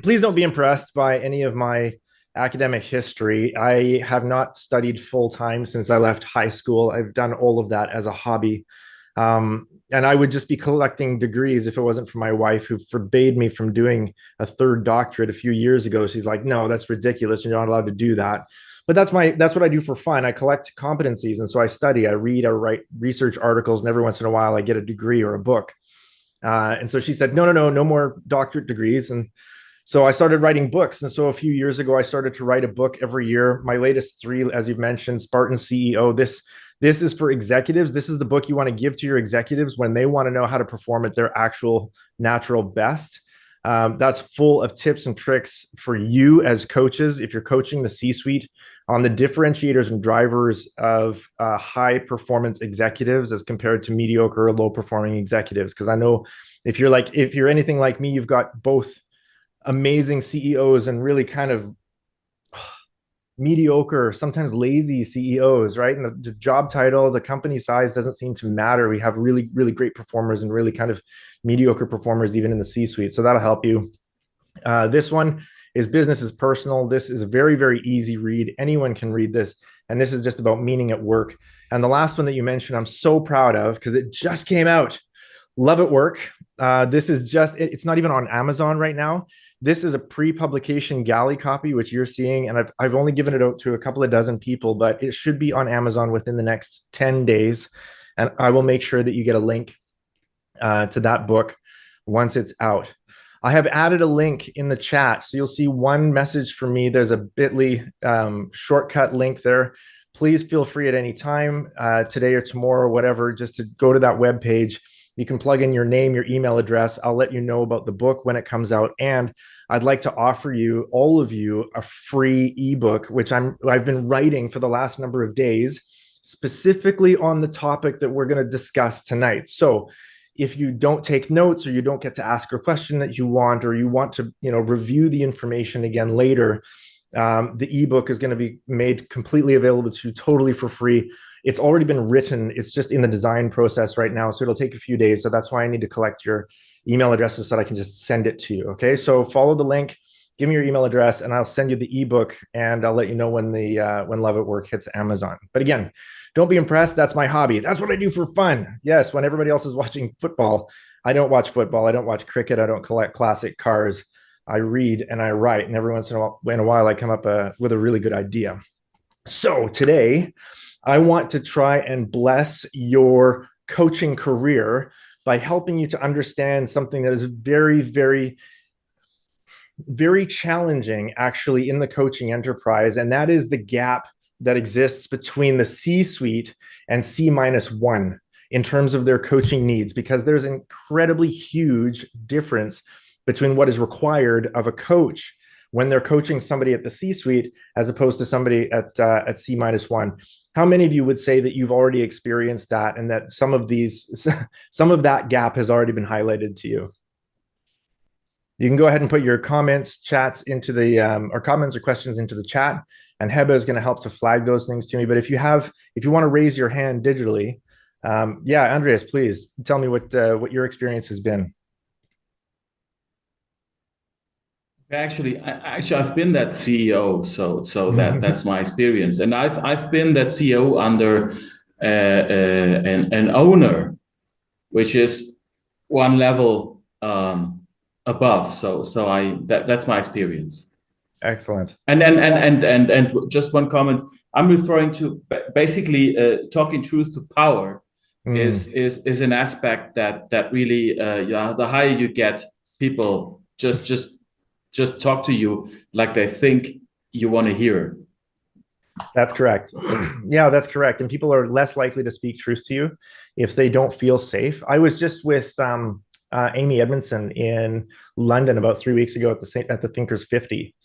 please don't be impressed by any of my academic history. I have not studied full time since I left high school. I've done all of that as a hobby. And I would just be collecting degrees if it wasn't for my wife, who forbade me from doing a third doctorate a few years ago. She's like, no, that's ridiculous. You're not allowed to do that. But that's what I do for fun. I collect competencies. And so I study, I read, I write research articles, and every once in a while I get a degree or a book. And so she said, no more doctorate degrees. And so I started writing books. And so a few years ago, I started to write a book every year. My latest three, as you've mentioned, Spartan CEO. This is for executives. This is the book you want to give to your executives when they want to know how to perform at their actual natural best. That's full of tips and tricks for you as coaches. If you're coaching the C-suite, on the differentiators and drivers of high performance executives as compared to mediocre or low performing executives. Because I know if you're anything like me, you've got both amazing CEOs and really kind of mediocre, sometimes lazy CEOs, right? And the job title, the company size doesn't seem to matter. We have really, really great performers and really kind of mediocre performers, even in the C-suite. So that'll help you. This one is Business is Personal. This is a very, very easy read. Anyone can read this. And this is just about meaning at work. And the last one that you mentioned, I'm so proud of because it just came out. Love at Work. This is it's not even on Amazon right now. This is a pre-publication galley copy, which you're seeing, and I've only given it out to a couple of dozen people, but it should be on Amazon within the next 10 days. And I will make sure that you get a link to that book once it's out. I have added a link in the chat. So you'll see one message from me. There's a bit.ly shortcut link there. Please feel free at any time, today or tomorrow or whatever, just to go to that web page. You can plug in your name, your email address. I'll let you know about the book when it comes out. And I'd like to offer you, all of you, a free ebook, which I've been writing for the last number of days, specifically on the topic that we're going to discuss tonight. So if you don't take notes or you don't get to ask a question that you want, or you want to, review the information again later, the ebook is going to be made completely available to you totally for free. It's already been written. It's just in the design process right now. So it'll take a few days. So that's why I need to collect your email addresses so that I can just send it to you. Okay. So follow the link, give me your email address, and I'll send you the ebook, and I'll let you know when when Love at Work hits Amazon. But again, don't be impressed. That's my hobby. That's what I do for fun. Yes. When everybody else is watching football, I don't watch football. I don't watch cricket. I don't collect classic cars. I read and I write. And every once in a while, I come up with a really good idea. So today, I want to try and bless your coaching career by helping you to understand something that is very, very, very challenging actually in the coaching enterprise. And that is the gap that exists between the C-suite and C-1 in terms of their coaching needs, because there's an incredibly huge difference between what is required of a coach when they're coaching somebody at the C-suite as opposed to somebody at C-1. How many of you would say that you've already experienced that, and that some of that gap has already been highlighted to you? You can go ahead and put your comments, chats into the or comments or questions into the chat, and Heba is going to help to flag those things to me. But if you want to raise your hand digitally, yeah, Andreas, please tell me what your experience has been. Actually, I've been that CEO, so that's my experience, and I've been that CEO under an owner, which is one level above. So that's my experience. Excellent. And just one comment. I'm referring to basically talking truth to power is an aspect that really the higher you get, people just talk to you like they think you want to hear. That's correct. Yeah, that's correct. And people are less likely to speak truth to you if they don't feel safe. I was just with Amy Edmondson in London about 3 weeks ago at the Thinkers 50.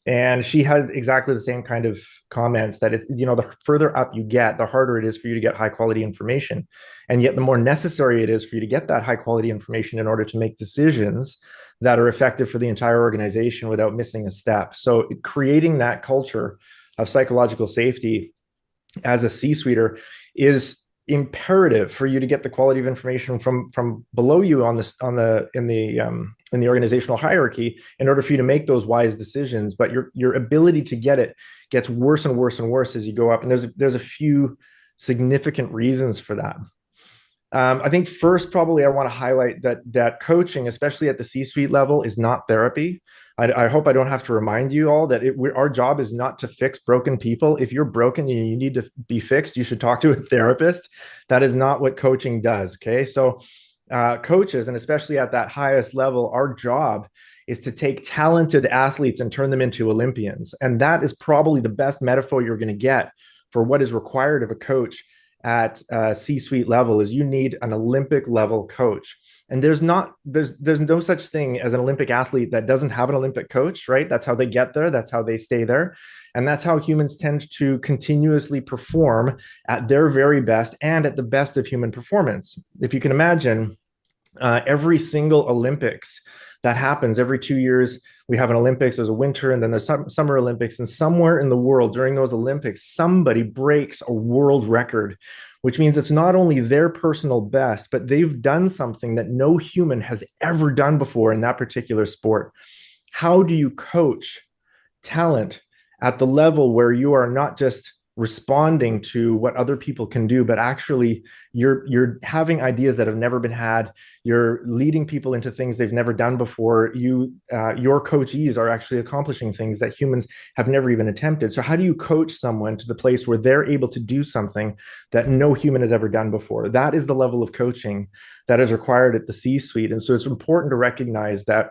And she had exactly the same kind of comments, that it's, the further up you get, the harder it is for you to get high quality information. And yet the more necessary it is for you to get that high quality information in order to make decisions that are effective for the entire organization without missing a step. So creating that culture of psychological safety as a C-suiter is imperative for you to get the quality of information from below you on this on the in the organizational hierarchy in order for you to make those wise decisions. But your ability to get it gets worse and worse and worse as you go up. And there's a few significant reasons for that. I think first, probably I want to highlight that coaching, especially at the C-suite level, is not therapy. I hope I don't have to remind you all that our job is not to fix broken people. If you're broken and you need to be fixed, you should talk to a therapist. That is not what coaching does. Okay, so coaches, and especially at that highest level, our job is to take talented athletes and turn them into Olympians, and that is probably the best metaphor you're going to get for what is required of a coach at C-suite level. Is you need an Olympic level coach. And there's no such thing as an Olympic athlete that doesn't have an Olympic coach, right? That's how they get there. That's how they stay there. And that's how humans tend to continuously perform at their very best and at the best of human performance. If you can imagine, every single Olympics that happens every 2 years, we have an Olympics, there's a winter, and then there's summer Olympics. And somewhere in the world during those Olympics, somebody breaks a world record, which means it's not only their personal best, but they've done something that no human has ever done before in that particular sport. How do you coach talent at the level where you are not just responding to what other people can do, but actually you're having ideas that have never been had. You're leading people into things they've never done before. Your coachees are actually accomplishing things that humans have never even attempted. So how do you coach someone to the place where they're able to do something that no human has ever done before? That is the level of coaching that is required at the C-suite. And so it's important to recognize that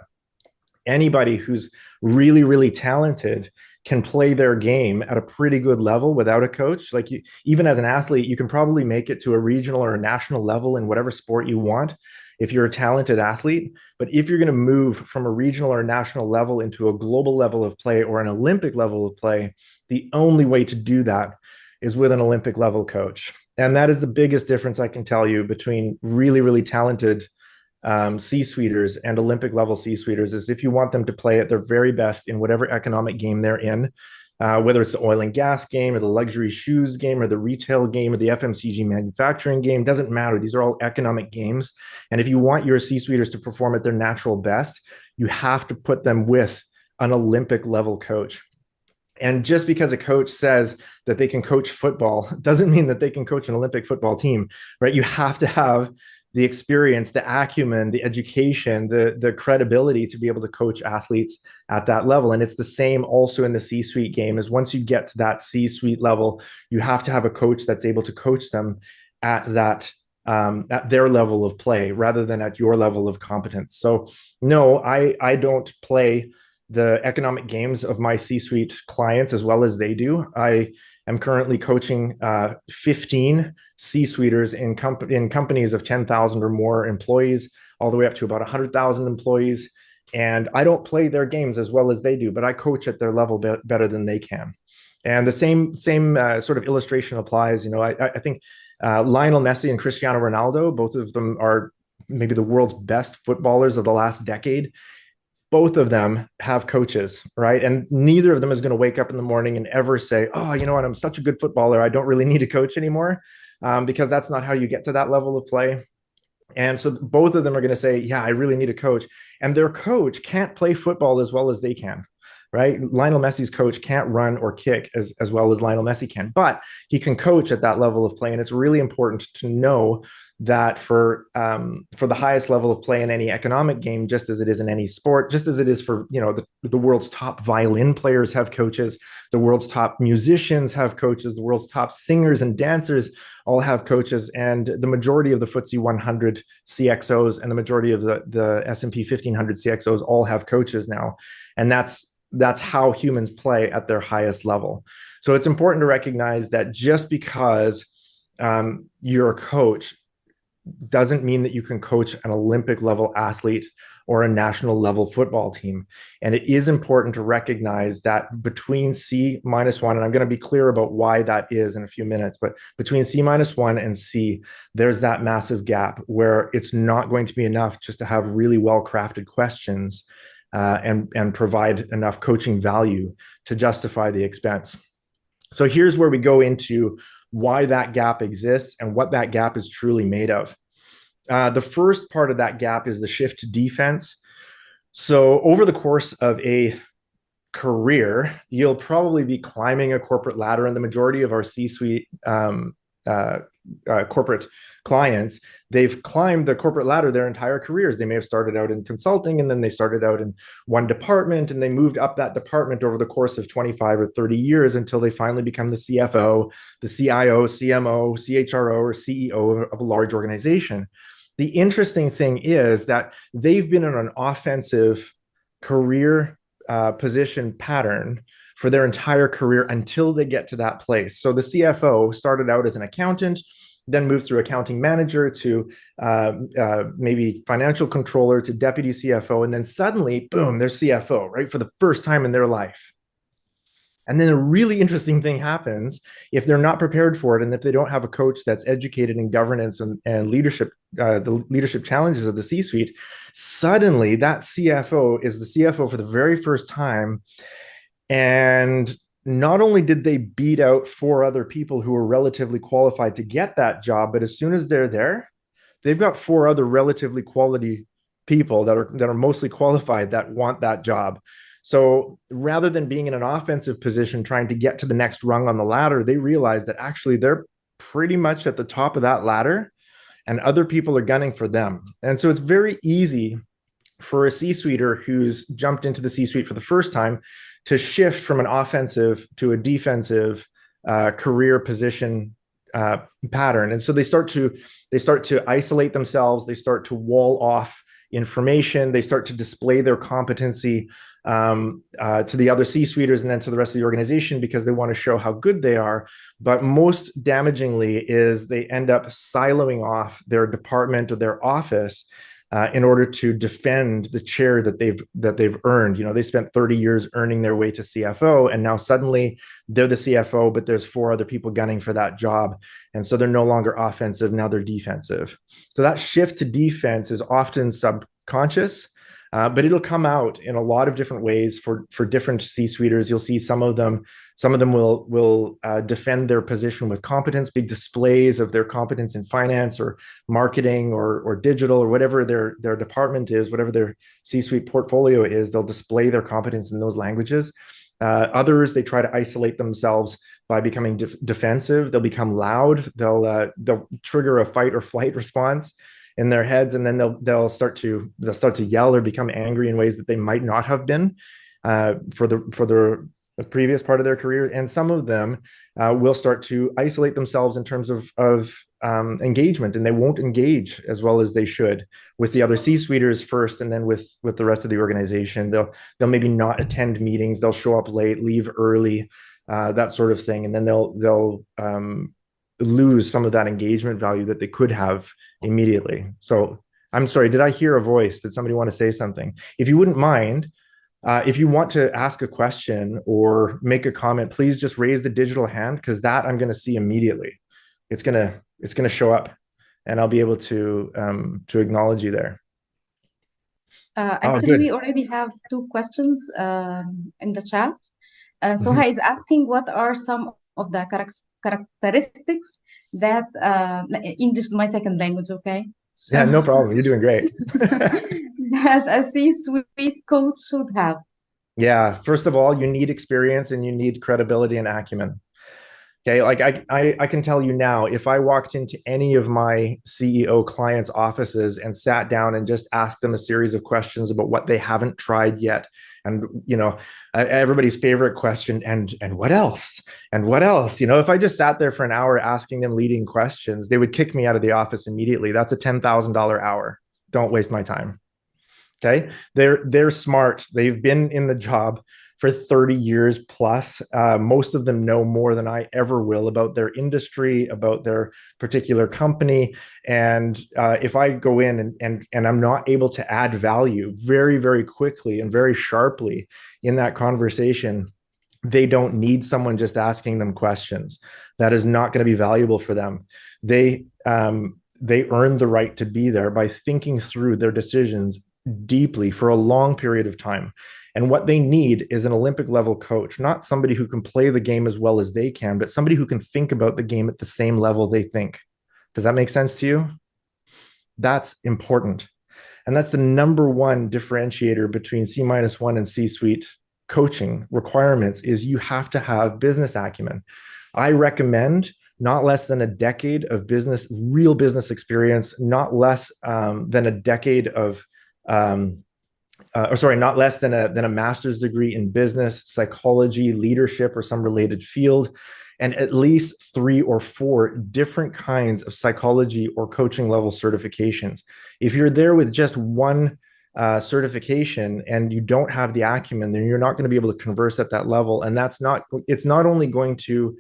anybody who's really, really talented can play their game at a pretty good level without a coach. Like even as an athlete, you can probably make it to a regional or a national level in whatever sport you want if you're a talented athlete. But if you're going to move from a regional or a national level into a global level of play or an Olympic level of play, the only way to do that is with an Olympic level coach. And that is the biggest difference I can tell you between really, really talented C-suiters and Olympic level C-suiters. Is if you want them to play at their very best in whatever economic game they're in, whether it's the oil and gas game or the luxury shoes game or the retail game or the FMCG manufacturing game, doesn't matter. These are all economic games. And if you want your C-suiters to perform at their natural best, you have to put them with an Olympic level coach. And just because a coach says that they can coach football doesn't mean that they can coach an Olympic football team, right? You have to have the experience, the acumen, the education, the credibility to be able to coach athletes at that level. And it's the same also in the C-suite game. Is once you get to that C-suite level, you have to have a coach that's able to coach them at that at their level of play rather than at your level of competence. So no, I don't play the economic games of my C-suite clients as well as they do. I am currently coaching 15 C-suiters in companies of 10,000 or more employees, all the way up to about 100,000 employees. And I don't play their games as well as they do, but I coach at their level better than they can. And the same sort of illustration applies. You know, I think Lionel Messi and Cristiano Ronaldo, both of them are maybe the world's best footballers of the last decade. Both of them have coaches, right? And neither of them is going to wake up in the morning and ever say, oh, you know what, I'm such a good footballer, I don't really need a coach anymore, because that's not how you get to that level of play. And so both of them are going to say, yeah, I really need a coach. And their coach can't play football as well as they can, right? Lionel Messi's coach can't run or kick as well as Lionel Messi can, but he can coach at that level of play. And it's really important to know that for the highest level of play in any economic game, just as it is in any sport, just as it is for, you know, the world's top violin players have coaches, the world's top musicians have coaches, the world's top singers and dancers all have coaches, and the majority of the FTSE 100 CXOs and the majority of the S&P 1500 CXOs all have coaches now, and that's how humans play at their highest level. So it's important to recognize that just because you're a coach doesn't mean that you can coach an Olympic level athlete or a national level football team. And it is important to recognize that between C minus one, and I'm going to be clear about why that is in a few minutes, but between C minus one and C, there's that massive gap where it's not going to be enough just to have really well-crafted questions and provide enough coaching value to justify the expense. So here's where we go into why that gap exists and what that gap is truly made of. The first part of that gap is the shift to defense. So over the course of a career, you'll probably be climbing a corporate ladder, and the majority of our C-suite uh, corporate clients, they've climbed the corporate ladder their entire careers. They may have started out in consulting, and then they started out in one department, and they moved up that department over the course of 25 or 30 years until they finally become the CFO, the CIO, CMO, CHRO, or CEO of a large organization. The interesting thing is that they've been in an offensive career position pattern for their entire career until they get to that place. So the CFO started out as an accountant, then moved through accounting manager to maybe financial controller to deputy CFO, and then suddenly, boom, they're CFO, right, for the first time in their life. And then a really interesting thing happens if they're not prepared for it, and if they don't have a coach that's educated in governance and leadership, the leadership challenges of the C-suite. Suddenly, that CFO is the CFO for the very first time, and not only did they beat out four other people who were relatively qualified to get that job, but as soon as they're there, they've got four other relatively quality people that are mostly qualified that want that job. So rather than being in an offensive position trying to get to the next rung on the ladder, they realize that actually they're pretty much at the top of that ladder and other people are gunning for them. And so it's very easy for a C-suiter who's jumped into the C-suite for the first time to shift from an offensive to a defensive career position pattern. And so they start to isolate themselves. They start to wall off information. They start to display their competency to the other C-suiters and then to the rest of the organization because they want to show how good they are. But most damagingly is they end up siloing off their department or their office in order to defend the chair that they've earned. You know, they spent 30 years earning their way to CFO, and now suddenly they're the CFO, but there's four other people gunning for that job. And so they're no longer offensive, now they're defensive. So that shift to defense is often subconscious, but it'll come out in a lot of different ways for different C-suiters. You'll see some of them will defend their position with competence, big displays of their competence in finance or marketing or digital or whatever their department is, whatever their C-suite portfolio is. They'll display their competence in those languages. Others, they try to isolate themselves by becoming defensive. They'll become loud. They'll trigger a fight or flight response in their heads, and then they'll start to yell or become angry in ways that they might not have been for the previous part of their career. And some of them will start to isolate themselves in terms of engagement, and they won't engage as well as they should with the other C-suiters first, and then with the rest of the organization. They'll maybe not attend meetings. They'll show up late, leave early, that sort of thing, and then they'll lose some of that engagement value that they could have immediately. So I'm sorry, did I hear a voice? Did somebody want to say something? If you wouldn't mind, if you want to ask a question or make a comment, please just raise the digital hand, because that I'm going to see immediately. It's gonna show up, and I'll be able to acknowledge you there. Actually, we already have two questions in the chat. Soha is asking, what are some of the characteristics that English is my second language, okay? So, yeah, no problem. You're doing great. That a C-suite coach should have. Yeah, first of all, you need experience and you need credibility and acumen. Okay, like I can tell you now, if I walked into any of my CEO clients' offices and sat down and just asked them a series of questions about what they haven't tried yet, and everybody's favorite question, and what else? And what else? If I just sat there for an hour asking them leading questions, they would kick me out of the office immediately. That's a $10,000 hour. Don't waste my time. Okay, they're smart. They've been in the job for 30 years plus. Most of them know more than I ever will about their industry, about their particular company. And if I go in and I'm not able to add value very, very quickly and very sharply in that conversation, they don't need someone just asking them questions. That is not going to be valuable for them. They earn the right to be there by thinking through their decisions deeply for a long period of time. And what they need is an Olympic level coach, not somebody who can play the game as well as they can, but somebody who can think about the game at the same level they think. Does that make sense to you? That's important. And that's the number one differentiator between C-1 and C-suite coaching requirements is you have to have business acumen. I recommend not less than a decade of real business experience, not less than a decade of not less than a master's degree in business, psychology, leadership, or some related field, and at least 3 or 4 different kinds of psychology or coaching level certifications. If you're there with just one certification and you don't have the acumen, then you're not going to be able to converse at that level. And it's not only going to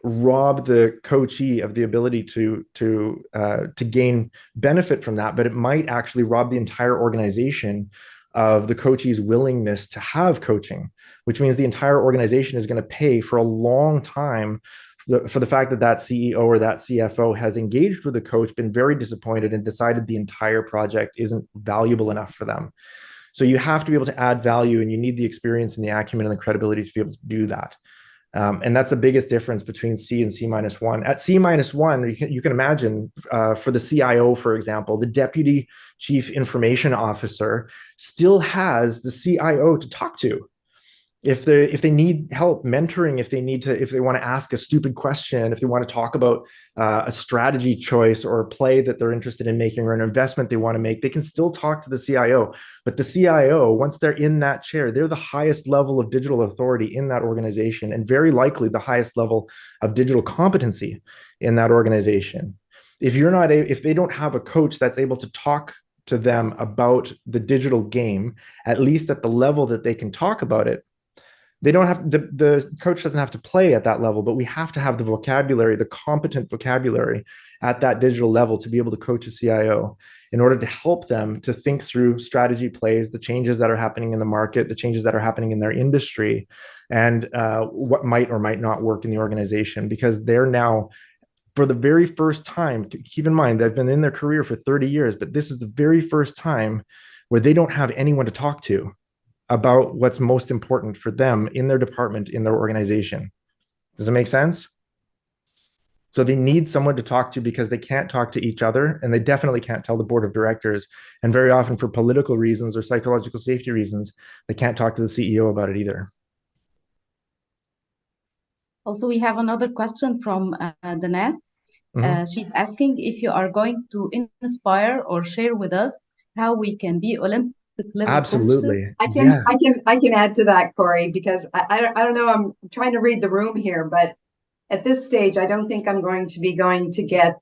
rob the coachee of the ability to gain benefit from that, but it might actually rob the entire organization of the coachee's willingness to have coaching, which means the entire organization is going to pay for a long time for the fact that that CEO or that CFO has engaged with the coach, been very disappointed, and decided the entire project isn't valuable enough for them. So you have to be able to add value, and you need the experience and the acumen and the credibility to be able to do that. And that's the biggest difference between C and C-1. At C-1, you can imagine for the CIO, for example, the deputy chief information officer still has the CIO to talk to. If they need help mentoring, if they want to ask a stupid question, if they want to talk about a strategy choice or a play that they're interested in making or an investment they want to make, they can still talk to the CIO. But the CIO, once they're in that chair, they're the highest level of digital authority in that organization, and very likely the highest level of digital competency in that organization. If they don't have a coach that's able to talk to them about the digital game, at least at the level that they can talk about it, they don't have the coach doesn't have to play at that level, but we have to have the vocabulary, the competent vocabulary at that digital level to be able to coach a CIO in order to help them to think through strategy plays, the changes that are happening in the market, the changes that are happening in their industry, and what might or might not work in the organization, because they're now, for the very first time, keep in mind they've been in their career for 30 years, but this is the very first time where they don't have anyone to talk to about what's most important for them in their department, in their organization. Does it make sense? So they need someone to talk to because they can't talk to each other, and they definitely can't tell the board of directors. And very often, for political reasons or psychological safety reasons, they can't talk to the CEO about it either. Also, we have another question from Danette. She's asking if you are going to inspire or share with us how we can be Olympic level Absolutely. coaches. I can add to that, Corrie, because I don't know, I'm trying to read the room here, but at this stage, I don't think I'm going to be going to get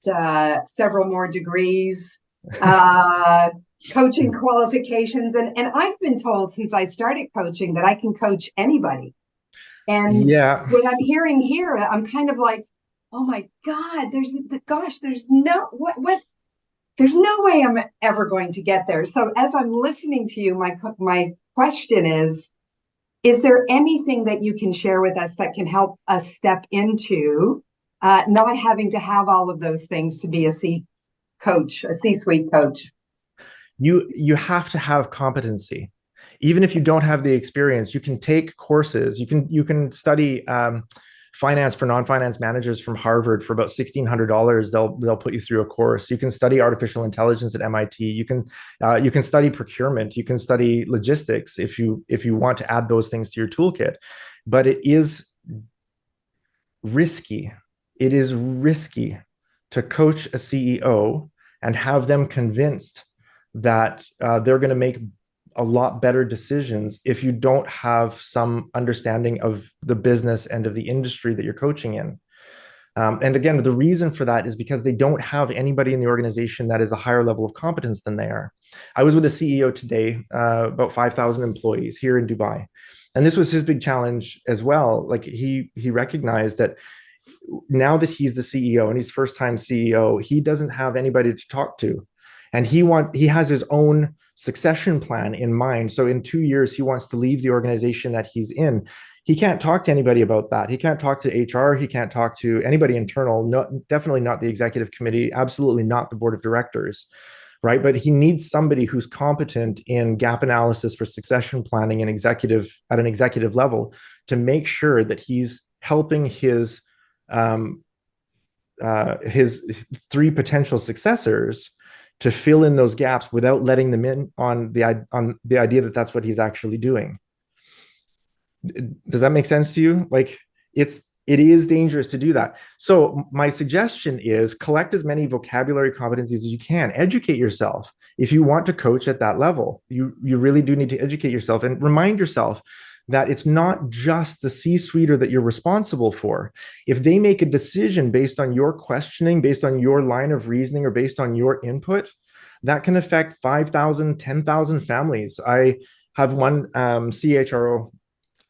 several more degrees, coaching qualifications. And I've been told since I started coaching that I can coach anybody. And what I'm hearing here, I'm kind of like, oh my God, there's no way I'm ever going to get there. So as I'm listening to you, my question is there anything that you can share with us that can help us step into not having to have all of those things to be a C-suite coach? You have to have competency. Even if you don't have the experience, you can take courses. You can study finance for non-finance managers from Harvard for about $1,600. They'll put you through a course. You can study artificial intelligence at MIT. You can study procurement. You can study logistics if you want to add those things to your toolkit. But it is risky. It is risky to coach a CEO and have them convinced that they're going to make a lot better decisions if you don't have some understanding of the business and of the industry that you're coaching in. And again, the reason for that is because they don't have anybody in the organization that is a higher level of competence than they are. I was with a CEO today, about 5,000 employees here in Dubai. And this was his big challenge as well. Like he recognized that now that he's the CEO and he's first time CEO, he doesn't have anybody to talk to. And he has his own succession plan in mind. So in 2 years, he wants to leave the organization that he's in. He can't talk to anybody about that. He can't talk to HR. He can't talk to anybody internal. No, definitely not the executive committee. Absolutely not the board of directors. right? But he needs somebody who's competent in gap analysis for succession planning and at an executive level to make sure that he's helping his three potential successors to fill in those gaps without letting them in on the idea that that's what he's actually doing. Does that make sense to you? Like it is dangerous to do that. So my suggestion is collect as many vocabulary competencies as you can. Educate yourself. If you want to coach at that level, you really do need to educate yourself and remind yourself that it's not just the C-suite that you're responsible for. If they make a decision based on your questioning, based on your line of reasoning, or based on your input, that can affect 5,000, 10,000 families. I have one CHRO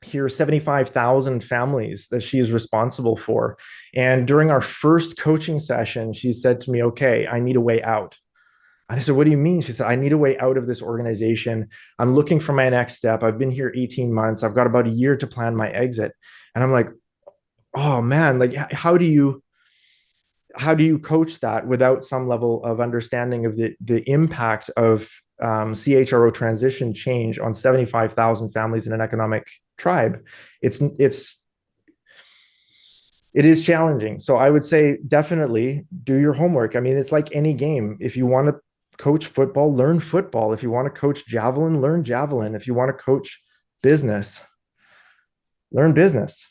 here, 75,000 families that she is responsible for. And during our first coaching session, she said to me, okay, I need a way out. I said, what do you mean? She said, I need a way out of this organization. I'm looking for my next step. I've been here 18 months. I've got about a year to plan my exit. And I'm like, oh man, like how do you coach that without some level of understanding of the impact of CHRO transition change on 75,000 families in an economic tribe? It is challenging. So I would say definitely do your homework. I mean, it's like any game. If you want to coach football, learn football. If you want to coach javelin, learn javelin. If you want to coach business, learn business,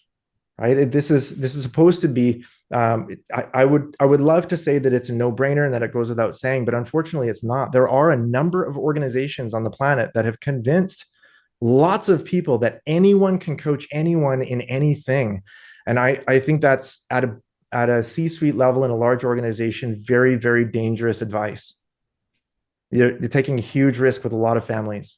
right? This is supposed to be, I would love to say that it's a no-brainer and that it goes without saying, but unfortunately it's not. There are a number of organizations on the planet that have convinced lots of people that anyone can coach anyone in anything. And I think that's at a C-suite level in a large organization, very, very dangerous advice. You're taking a huge risk with a lot of families.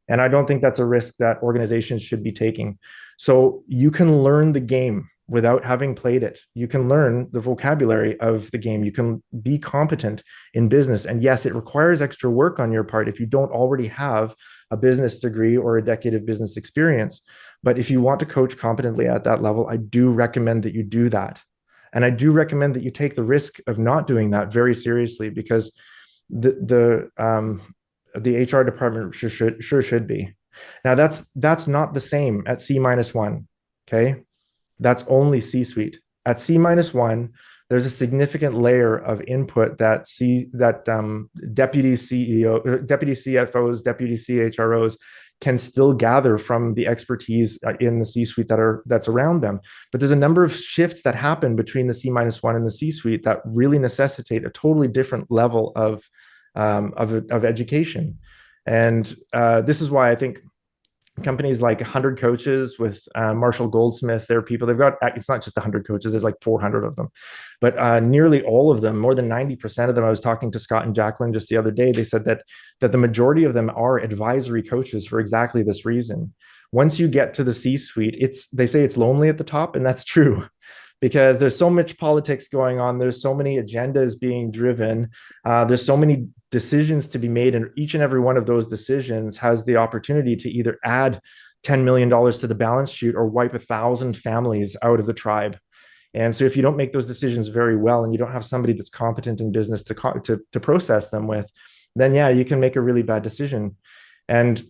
And I don't think that's a risk that organizations should be taking. So you can learn the game without having played it. You can learn the vocabulary of the game. You can be competent in business. And yes, it requires extra work on your part if you don't already have a business degree or a decade of business experience. But if you want to coach competently at that level, I do recommend that you do that. And I do recommend that you take the risk of not doing that very seriously, because the HR department sure should be. Now that's not the same at C-1. Okay. That's only C-suite. At C-1, there's a significant layer of input that deputy CEO, deputy CFOs, deputy CHROs can still gather from the expertise in the C-suite that's around them. But there's a number of shifts that happen between the C-1 and the C-suite that really necessitate a totally different level of education. And this is why I think companies like 100 Coaches with Marshall Goldsmith, they're people, they've got, it's not just 100 coaches, there's like 400 of them, but nearly all of them, more than 90% of them, I was talking to Scott and Jacqueline just the other day, they said that the majority of them are advisory coaches for exactly this reason. Once you get to the C-suite, they say it's lonely at the top, and that's true. Because there's so much politics going on, there's so many agendas being driven, there's so many decisions to be made, and each and every one of those decisions has the opportunity to either add $10 million to the balance sheet or wipe 1,000 families out of the tribe. And so if you don't make those decisions very well and you don't have somebody that's competent in business to process them with, then yeah, you can make a really bad decision. And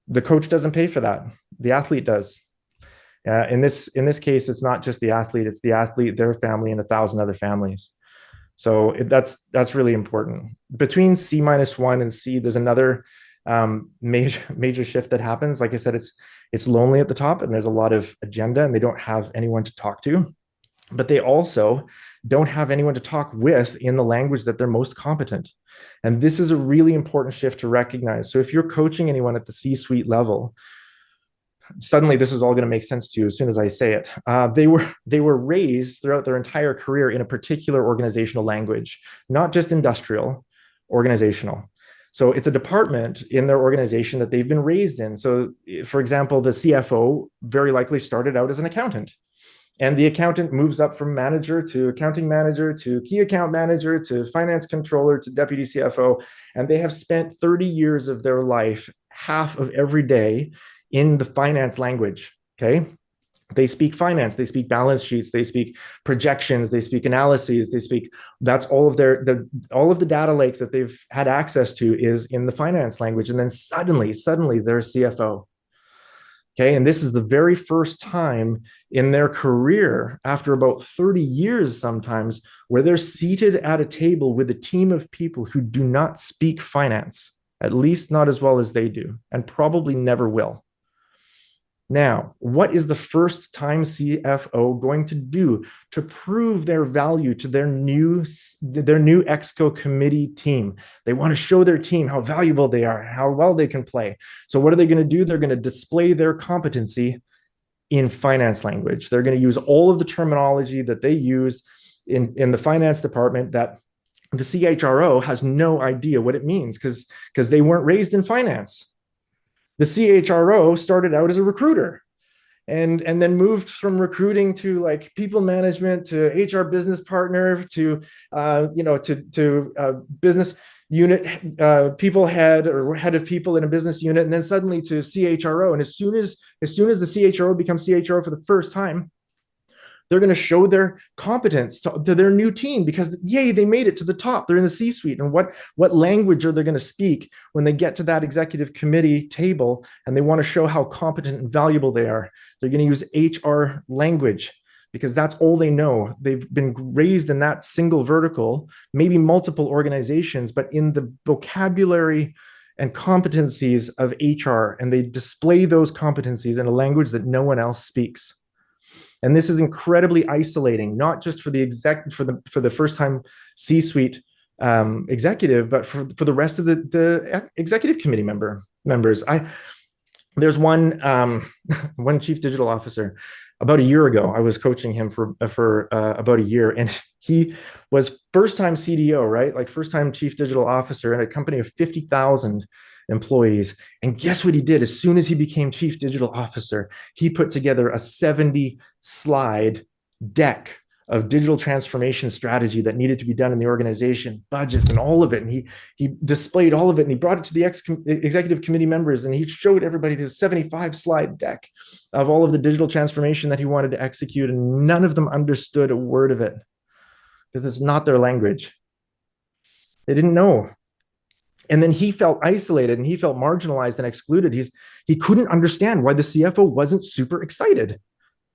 the coach doesn't pay for that. The athlete does. In this case, it's not just the athlete, it's the athlete, their family, and 1,000 other families. So that's really important. Between C-1 and C, there's another major shift that happens. Like I said, it's lonely at the top, and there's a lot of agenda, and they don't have anyone to talk to. But they also don't have anyone to talk with in the language that they're most competent. And this is a really important shift to recognize. So if you're coaching anyone at the C-suite level, suddenly this is all going to make sense to you as soon as I say it. They were raised throughout their entire career in a particular organizational language, not just industrial, organizational. So it's a department in their organization that they've been raised in. So for example, the CFO very likely started out as an accountant. And the accountant moves up from manager to accounting manager to key account manager to finance controller to deputy CFO. And they have spent 30 years of their life, half of every day, in the finance language. Okay. They speak finance, they speak balance sheets, they speak projections, they speak analyses, they speak, that's all of all of the data lake that they've had access to is in the finance language. And then suddenly they're a CFO. Okay. And this is the very first time in their career, after about 30 years sometimes, where they're seated at a table with a team of people who do not speak finance, at least not as well as they do, and probably never will. Now, what is the first time CFO going to do to prove their value to their new Exco committee team? They want to show their team how valuable they are, how well they can play. So what are they going to do? They're going to display their competency in finance language. They're going to use all of the terminology that they use in the finance department that the CHRO has no idea what it means because they weren't raised in finance. The CHRO started out as a recruiter and then moved from recruiting to like people management to HR business partner to business unit people head or head of people in a business unit, and then suddenly to CHRO. And as soon as the CHRO becomes CHRO for the first time, they're going to show their competence to their new team because, yay, they made it to the top. They're in the C-suite. And what language are they going to speak when they get to that executive committee table and they want to show how competent and valuable they are? They're going to use HR language because that's all they know. They've been raised in that single vertical, maybe multiple organizations, but in the vocabulary and competencies of HR, and they display those competencies in a language that no one else speaks. And this is incredibly isolating, not just for the first time C-suite executive, but for the rest of the executive committee members. There's one chief digital officer. About a year ago, I was coaching him for about a year, and he was first time CDO, right? Like first time chief digital officer at a company of 50,000 employees. And guess what he did? As soon as he became chief digital officer, he put together a 70-slide deck of digital transformation strategy that needed to be done in the organization, budgets and all of it. And he displayed all of it, and he brought it to the executive committee members, and he showed everybody this 75-slide deck of all of the digital transformation that he wanted to execute. And none of them understood a word of it because it's not their language. They didn't know. And then he felt isolated and he felt marginalized and excluded. He couldn't understand why the CFO wasn't super excited.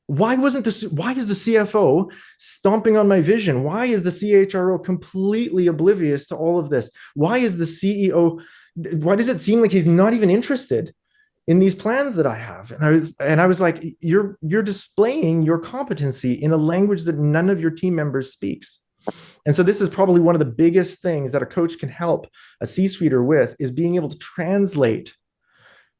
Why is the CFO stomping on my vision? Why is the CHRO completely oblivious to all of this? Why is the CEO, why does it seem like he's not even interested in these plans that I have? And I was like, you're displaying your competency in a language that none of your team members speaks. And so this is probably one of the biggest things that a coach can help a C-suiter with, is being able to translate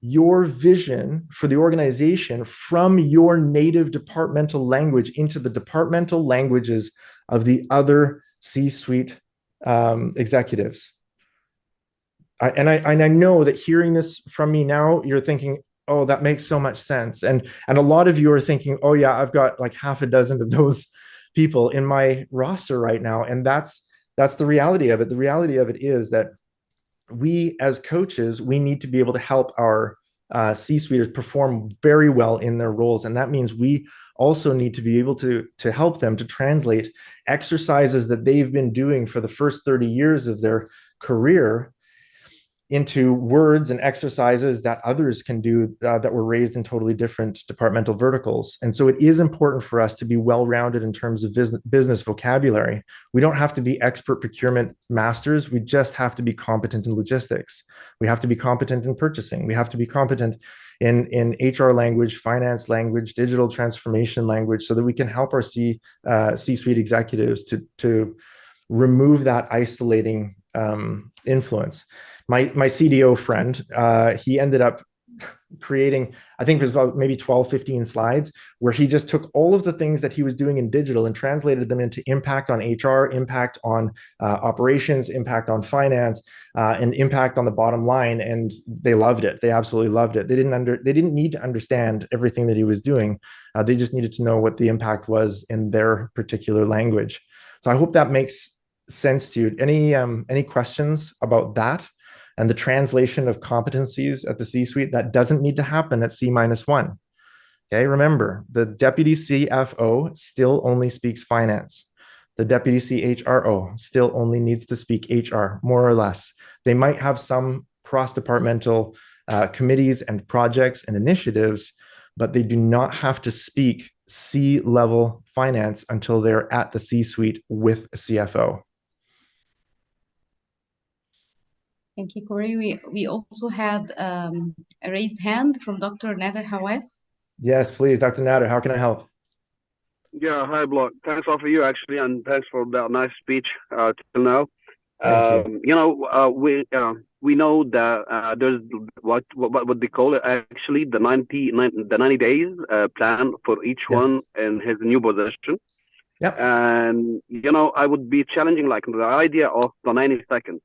your vision for the organization from your native departmental language into the departmental languages of the other C-suite executives. I know that hearing this from me now, you're thinking, oh, that makes so much sense. And a lot of you are thinking, oh yeah, I've got like half a dozen of those people in my roster right now. And that's the reality of it. The reality of it is that we as coaches, we need to be able to help our C-suiters perform very well in their roles. And that means we also need to be able to help them to translate exercises that they've been doing for the first 30 years of their career into words and exercises that others can do that were raised in totally different departmental verticals. And so it is important for us to be well-rounded in terms of business vocabulary. We don't have to be expert procurement masters. We just have to be competent in logistics. We have to be competent in purchasing. We have to be competent in HR language, finance language, digital transformation language, so that we can help our C-suite executives to remove that isolating influence. My CDO friend, he ended up creating, I think it was about maybe 12, 15 slides, where he just took all of the things that he was doing in digital and translated them into impact on HR, impact on operations, impact on finance, and impact on the bottom line. And they loved it. They absolutely loved it. They didn't need to understand everything that he was doing. They just needed to know what the impact was in their particular language. So I hope that makes sense to you. Any questions about that? And the translation of competencies at the C-suite, that doesn't need to happen at C-1. Okay, remember, the deputy CFO still only speaks finance. The deputy CHRO still only needs to speak HR, more or less. They might have some cross-departmental committees and projects and initiatives, but they do not have to speak C-level finance until they're at the C-suite with a CFO. Thank you, Corey. We also had a raised hand from Dr. Nader Hawass. Yes, please, Dr. Nader, how can I help? Yeah, hi, Block. Thanks all for you, actually, and thanks for that nice speech till now. Thank you. We know that there's what they call it, actually, the 90 days plan for each Yes. one in his new position. Yep. And I would be challenging like the idea of the 90 seconds.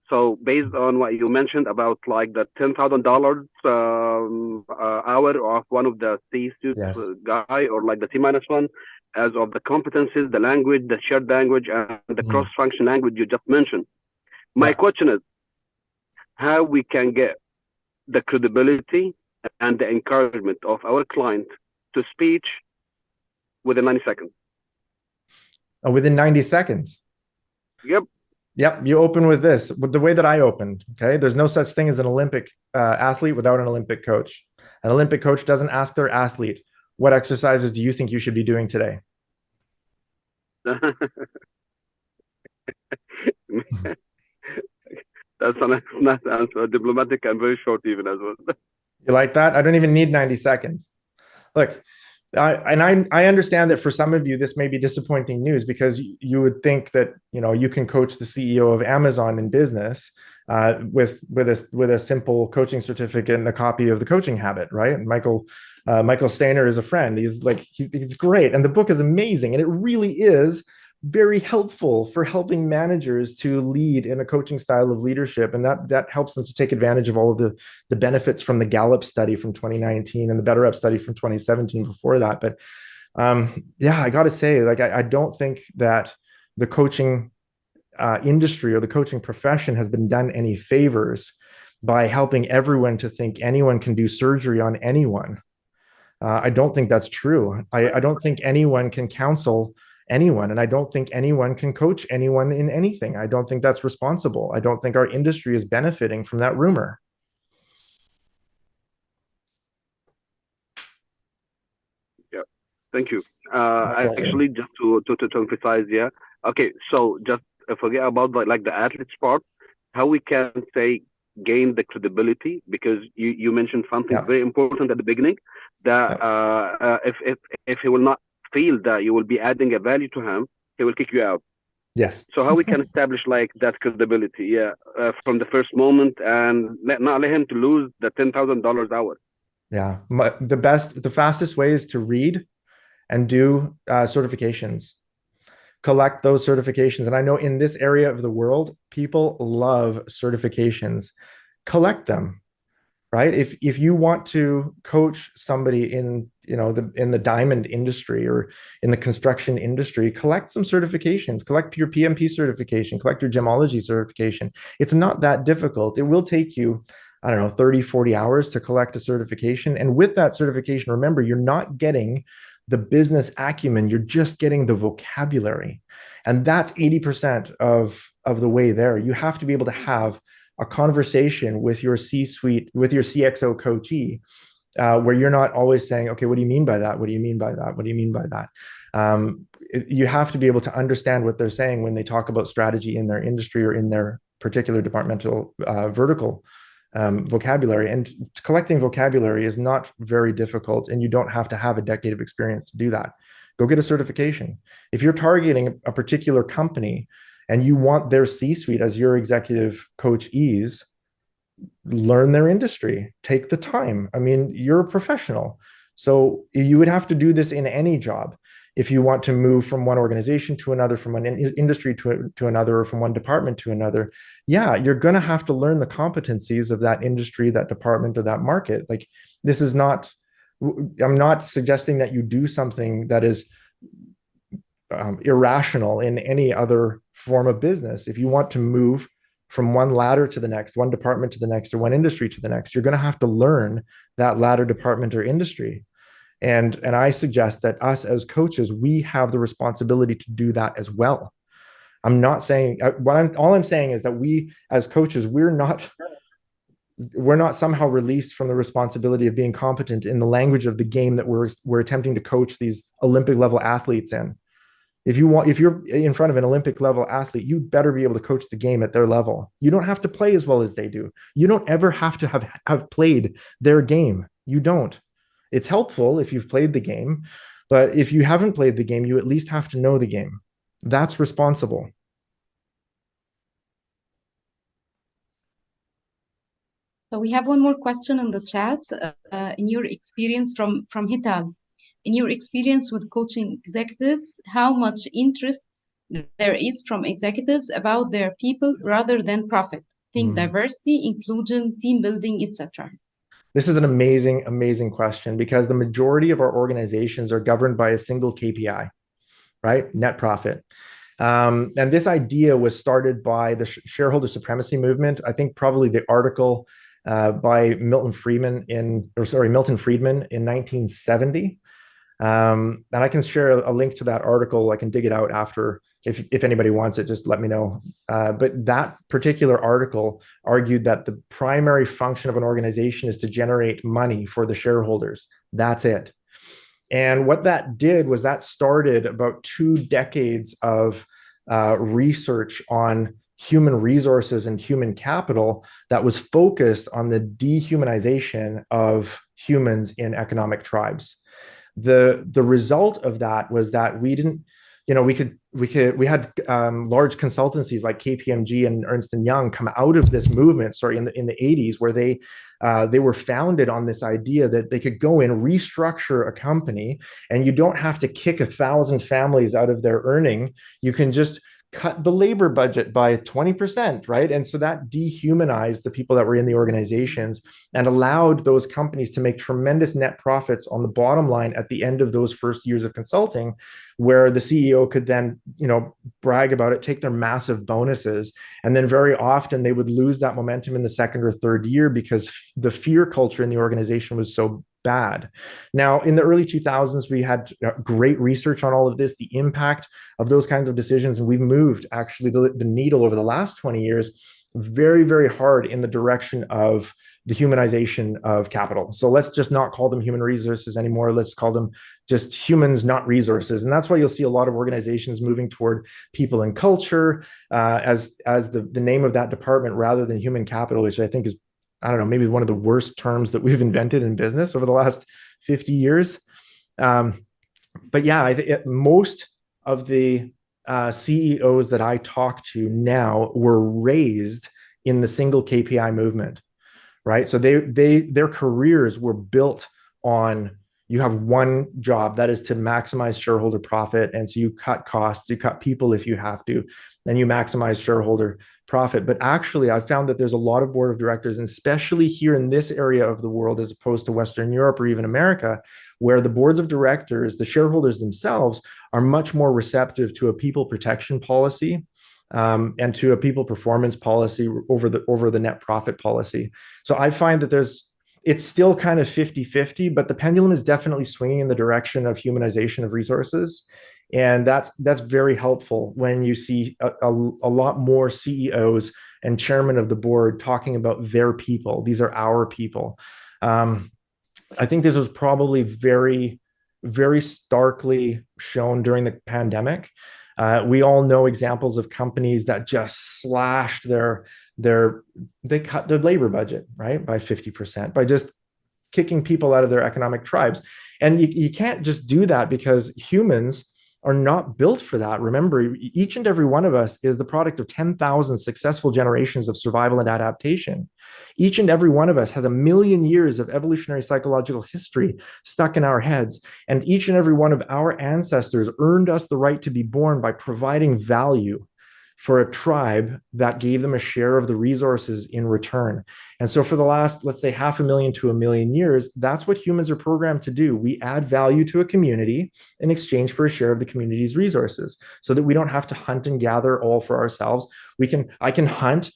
So based on what you mentioned about like the $10,000 hour of one of the C-suite Yes. guy, or like the T-1, as of the competencies, the language, the shared language, and the cross-function language you just mentioned. My question is how we can get the credibility and the encouragement of our client to speech within 90 seconds. Oh, within 90 seconds. Yep. Yep, you open with this, with the way that I opened, okay? There's no such thing as an Olympic athlete without an Olympic coach. An Olympic coach doesn't ask their athlete, what exercises do you think you should be doing today? That's a nice answer, diplomatic and very short even as well. You like that? I don't even need 90 seconds. Look, I understand that for some of you, this may be disappointing news because you would think that, you can coach the CEO of Amazon in business with a simple coaching certificate and a copy of the Coaching Habit, right? And Michael Stainer is a friend. He's great. And the book is amazing. And it really is very helpful for helping managers to lead in a coaching style of leadership. And that helps them to take advantage of all of the benefits from the Gallup study from 2019 and the BetterUp study from 2017 before that. But I got to say, like, I don't think that the coaching industry or the coaching profession has been done any favors by helping everyone to think anyone can do surgery on anyone. I don't think that's true. I don't think anyone can counsel anyone, and I don't think anyone can coach anyone in anything. I don't think that's responsible. I don't think our industry is benefiting from that rumor. Yeah, thank you. Actually, just to emphasize, yeah. Okay, so just forget about the athletes part. How we can say gain the credibility, because you mentioned something very important at the beginning, that if he will not feel that you will be adding a value to him, he will kick you out. Yes. So how we can establish like that credibility, from the first moment, and not let him to lose the $10,000 hour. Yeah, the fastest way is to read and do certifications. Collect those certifications. And I know in this area of the world, people love certifications. Collect them, right? If you want to coach somebody in the diamond industry or in the construction industry, collect some certifications. Collect your PMP certification. Collect your gemology certification. It's not that difficult. It will take you, I don't know, 30, 40 hours to collect a certification. And with that certification, remember, you're not getting the business acumen, you're just getting the vocabulary. And that's 80% of the way there. You have to be able to have a conversation with your C-suite, with your CXO coachee, where you're not always saying, okay, what do you mean by that? What do you mean by that? What do you mean by that? You have to be able to understand what they're saying when they talk about strategy in their industry or in their particular departmental vertical vocabulary. And collecting vocabulary is not very difficult, and you don't have to have a decade of experience to do that. Go get a certification. If you're targeting a particular company and you want their C-suite as your executive coachees, learn their industry, take the time. I mean, you're a professional. So you would have to do this in any job. If you want to move from one organization to another, from one industry to another, or from one department to another, you're going to have to learn the competencies of that industry, that department, or that market. Like, this is not, I'm not suggesting that you do something that is irrational in any other form of business. If you want to move from one ladder to the next, one department to the next, or one industry to the next, you're going to have to learn that ladder, department, or industry. And I suggest that us as coaches, we have the responsibility to do that as well. I'm not saying all I'm saying is that we as coaches, we're not somehow released from the responsibility of being competent in the language of the game that we're attempting to coach these Olympic level athletes in. If you're in front of an Olympic level athlete, you better be able to coach the game at their level. You don't have to play as well as they do. You don't ever have to have played their game. You don't. It's helpful if you've played the game, but if you haven't played the game, you at least have to know the game. That's responsible. So we have one more question in the chat. In your experience from Hital, in your experience with coaching executives, how much interest there is from executives about their people rather than profit? Think diversity, inclusion, team building, etc. This is an amazing, amazing question because the majority of our organizations are governed by a single KPI, right? Net profit. And this idea was started by the shareholder supremacy movement. I think probably the article by Milton Friedman in 1970. And I can share a link to that article. I can dig it out after if anybody wants it, just let me know. But that particular article argued that the primary function of an organization is to generate money for the shareholders. That's it. And what that did was that started about 2 decades of research on human resources and human capital that was focused on the dehumanization of humans in economic tribes. The result of that was that we didn't, we had large consultancies like KPMG and Ernst & Young come out of this movement, in the 80s, where they were founded on this idea that they could go in, restructure a company, and you don't have to kick 1,000 families out of their earning. You can just cut the labor budget by 20%, right? And so that dehumanized the people that were in the organizations and allowed those companies to make tremendous net profits on the bottom line at the end of those first years of consulting, where the CEO could then, brag about it, take their massive bonuses. And then very often they would lose that momentum in the second or third year because the fear culture in the organization was so bad. Now, in the early 2000s, we had great research on all of this, the impact of those kinds of decisions. And we've moved actually the needle over the last 20 years very, very hard in the direction of the humanization of capital. So let's just not call them human resources anymore. Let's call them just humans, not resources. And that's why you'll see a lot of organizations moving toward people and culture as the name of that department rather than human capital, which I think is, I don't know, maybe one of the worst terms that we've invented in business over the last 50 years. But yeah, most of the CEOs that I talk to now were raised in the single KPI movement, right? So their careers were built on, you have one job, that is to maximize shareholder profit. And so you cut costs, you cut people if you have to, and you maximize shareholder profit. But actually, I've found that there's a lot of board of directors, and especially here in this area of the world, as opposed to Western Europe or even America, where the boards of directors, the shareholders themselves, are much more receptive to a people protection policy and to a people performance policy over the net profit policy. So I find that it's still kind of 50-50, but the pendulum is definitely swinging in the direction of humanization of resources. And that's very helpful when you see a lot more CEOs and chairmen of the board talking about their people. These are our people. I think this was probably very, very starkly shown during the pandemic. We all know examples of companies that just slashed they cut their labor budget, right, by 50% by just kicking people out of their economic tribes. And you can't just do that because humans are not built for that. Remember, each and every one of us is the product of 10,000 successful generations of survival and adaptation. Each and every one of us has 1,000,000 years of evolutionary psychological history stuck in our heads. And each and every one of our ancestors earned us the right to be born by providing value. for a tribe that gave them a share of the resources in return. And so for the last, let's say 500,000 to 1,000,000 years, that's what humans are programmed to do. We add value to a community in exchange for a share of the community's resources so that we don't have to hunt and gather all for ourselves. I can hunt.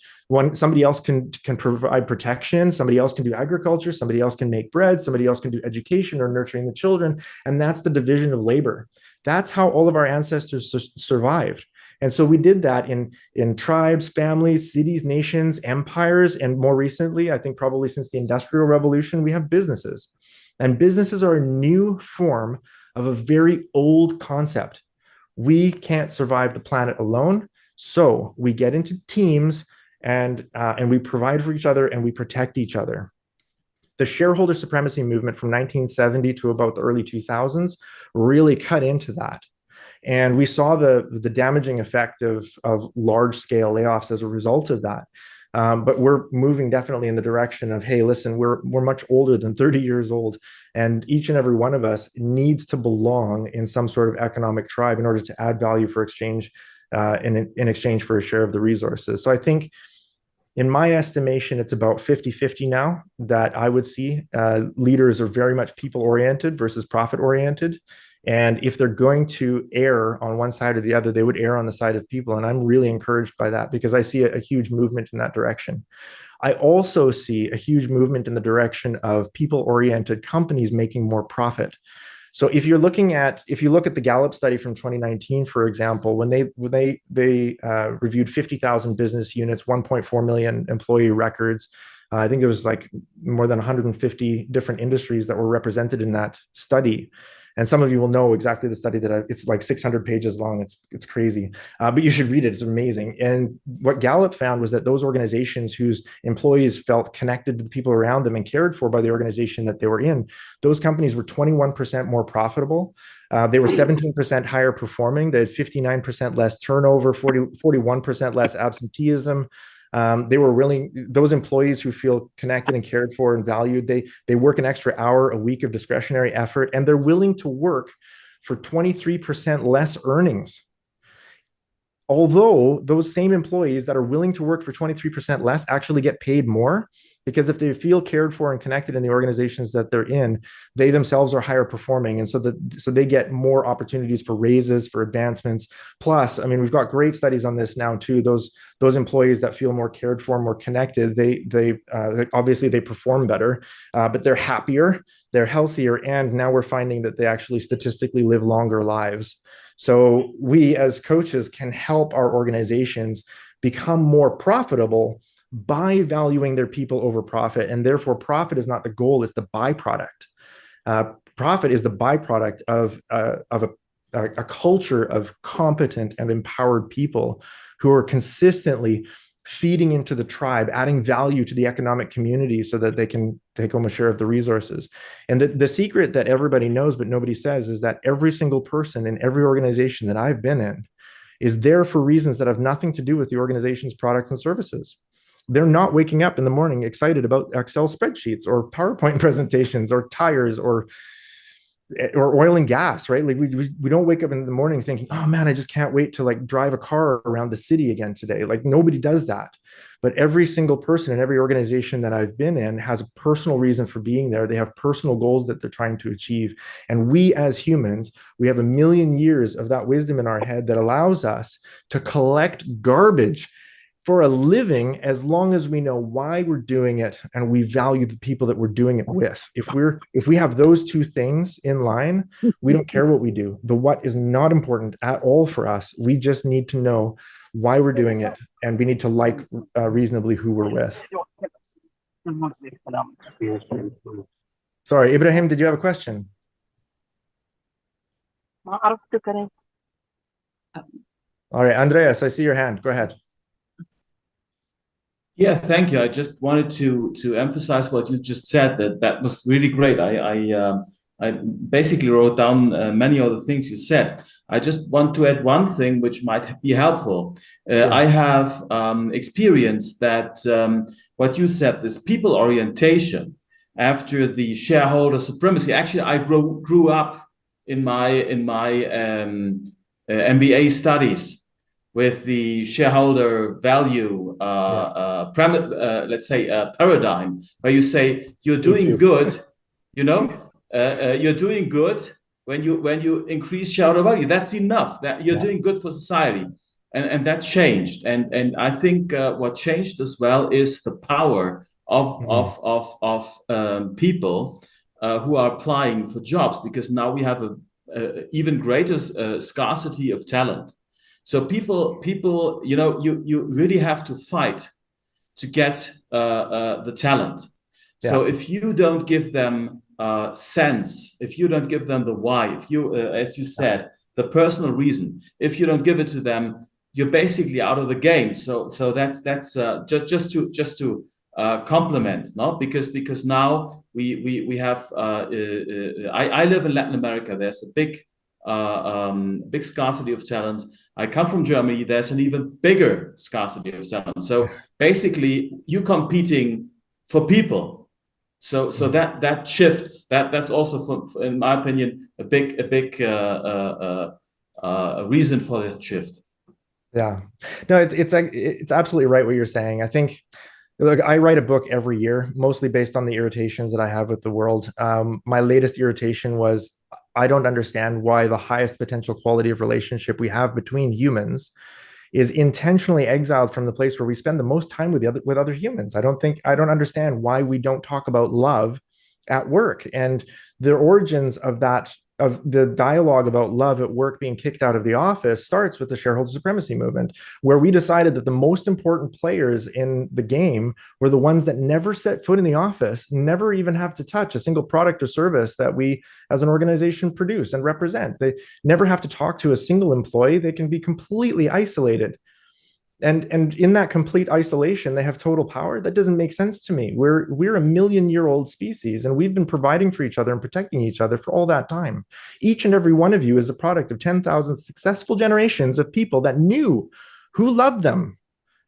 Somebody else can provide protection, somebody else can do agriculture, somebody else can make bread, somebody else can do education or nurturing the children. And that's the division of labor. That's how all of our ancestors survived. And so we did that in tribes, families, cities, nations, empires, and more recently, I think probably since the Industrial Revolution, we have businesses. And businesses are a new form of a very old concept. We can't survive the planet alone, so we get into teams and we provide for each other and we protect each other. The shareholder supremacy movement from 1970 to about the early 2000s really cut into that. And we saw the damaging effect of large scale layoffs as a result of that. But we're moving definitely in the direction of, hey, listen, we're much older than 30 years old, and each and every one of us needs to belong in some sort of economic tribe in order to add value for exchange, in exchange for a share of the resources. So I think, in my estimation, it's about 50-50 now that I would see. Leaders are very much people-oriented versus profit-oriented. And if they're going to err on one side or the other, they would err on the side of people. And I'm really encouraged by that because I see a huge movement in that direction. I also see a huge movement in the direction of people-oriented companies making more profit. So if you look at the Gallup study from 2019, for example, when they reviewed 50,000 business units, 1.4 million employee records, I think there was like more than 150 different industries that were represented in that study. And some of you will know exactly the study it's like 600 pages long. It's crazy, but you should read it. It's amazing. And what Gallup found was that those organizations whose employees felt connected to the people around them and cared for by the organization that they were in, those companies were 21% more profitable. They were 17% higher performing. They had 59% less turnover, 41% less absenteeism. Those employees who feel connected and cared for and valued, they work an extra hour a week of discretionary effort, and they're willing to work for 23% less earnings. Although those same employees that are willing to work for 23% less actually get paid more, because if they feel cared for and connected in the organizations that they're in, they themselves are higher performing. And so they get more opportunities for raises, for advancements. Plus, I mean, we've got great studies on this now too. Those employees that feel more cared for, more connected, they obviously they perform better, but they're happier, they're healthier, and now we're finding that they actually statistically live longer lives. So we as coaches can help our organizations become more profitable by valuing their people over profit. And therefore, profit is not the goal, it's the byproduct. Profit is the byproduct of a culture of competent and empowered people who are consistently feeding into the tribe, adding value to the economic community so that they can take home a share of the resources. And the secret that everybody knows but nobody says is that every single person in every organization that I've been in is there for reasons that have nothing to do with the organization's products and services. They're not waking up in the morning excited about Excel spreadsheets or PowerPoint presentations or tires or oil and gas, right? Like we don't wake up in the morning thinking, oh man, I just can't wait to like drive a car around the city again today. Like nobody does that. But every single person in every organization that I've been in has a personal reason for being there. They have personal goals that they're trying to achieve. And we as humans, we have 1,000,000 years of that wisdom in our head that allows us to collect garbage for a living, as long as we know why we're doing it and we value the people that we're doing it with. If we have those two things in line, we don't care what we do. The what is not important at all for us. We just need to know why we're doing it, and we need to like reasonably who we're with. Sorry, Ibrahim, did you have a question? All right, Andreas, I see your hand. Go ahead. Yeah, thank you. I just wanted to emphasize what you just said. That was really great. I basically wrote down many of the things you said. I just want to add one thing which might be helpful. Sure. I have experienced that what you said, this people orientation after the shareholder supremacy. Actually, I grew up in my MBA studies with the shareholder value, let's say, paradigm, where you say you're doing good, you're doing good when you increase shareholder value. That's enough. That you're doing good for society, and that changed. And I think what changed as well is the power of people who are applying for jobs, because now we have a even greater scarcity of talent. So people, you really have to fight to get the talent. So if you don't give them sense, if you don't give them the why, if you, as you said, the personal reason, if you don't give it to them, you're basically out of the game. So that's just to complement, no? Because now we have I live in Latin America. There's a big scarcity of talent. I come from Germany. There's an even bigger scarcity of talent. So basically, you're competing for people. So that shifts. That's also, in my opinion, a big reason for that shift. Yeah, no, it's absolutely right what you're saying. I think, look, I write a book every year, mostly based on the irritations that I have with the world. My latest irritation was I don't understand why the highest potential quality of relationship we have between humans is intentionally exiled from the place where we spend the most time with other humans. I don't understand why we don't talk about love at work, and the origins of the dialogue about love at work being kicked out of the office starts with the shareholder supremacy movement, where we decided that the most important players in the game were the ones that never set foot in the office, never even have to touch a single product or service that we as an organization produce and represent. They never have to talk to a single employee. They can be completely isolated. And in that complete isolation, they have total power. That doesn't make sense to me. We're a 1,000,000-year-old species, and we've been providing for each other and protecting each other for all that time. Each and every one of you is a product of 10,000 successful generations of people that knew who loved them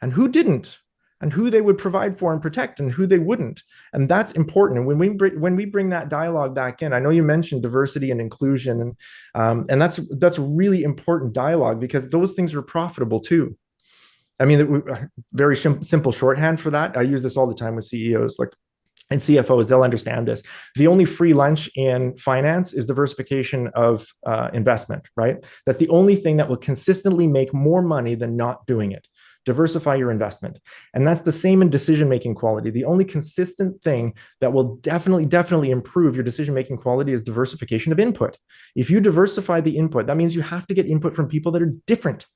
and who didn't, and who they would provide for and protect and who they wouldn't. And that's important. And when we bring that dialogue back in, I know you mentioned diversity and inclusion, and that's a really important dialogue, because those things are profitable too. I mean, very simple shorthand for that. I use this all the time with CEOs, and CFOs. They'll understand this. The only free lunch in finance is diversification of investment, right? That's the only thing that will consistently make more money than not doing it. Diversify your investment. And that's the same in decision-making quality. The only consistent thing that will definitely improve your decision-making quality is diversification of input. If you diversify the input, that means you have to get input from people that are different,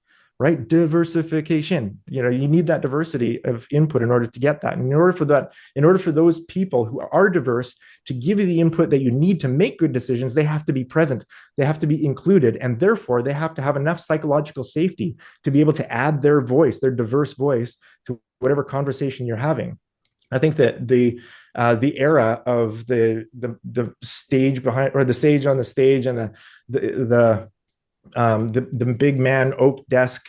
right? Diversification. You need that diversity of input in order to get that. And in order for those people who are diverse to give you the input that you need to make good decisions, they have to be present. They have to be included. And therefore, they have to have enough psychological safety to be able to add their voice, their diverse voice, to whatever conversation you're having. I think that the era of the stage behind, or the sage on the stage, and the big man oak desk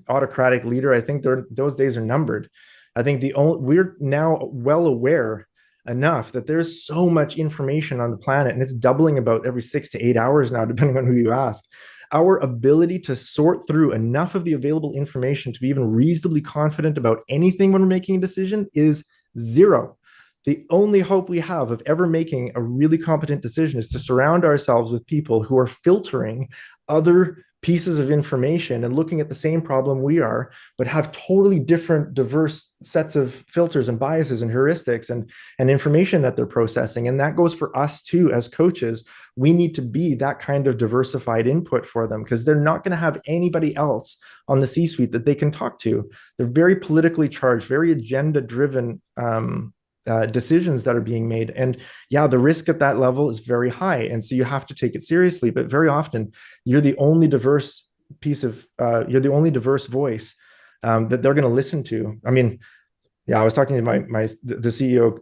autocratic leader, I think those days are numbered. I think we're now well aware enough that there's so much information on the planet, and it's doubling about every 6 to 8 hours now, depending on who you ask. Our ability to sort through enough of the available information to be even reasonably confident about anything when we're making a decision is zero. The only hope we have of ever making a really competent decision is to surround ourselves with people who are filtering other pieces of information and looking at the same problem we are, but have totally different, diverse sets of filters and biases and heuristics and information that they're processing. And that goes for us too, as coaches. We need to be that kind of diversified input for them, because they're not going to have anybody else on the C-suite that they can talk to. They're very politically charged, very agenda-driven decisions that are being made. And yeah, the risk at that level is very high. And so you have to take it seriously. But very often, you're the only diverse you're the only diverse voice that they're going to listen to. I mean, yeah, I was talking to the CEO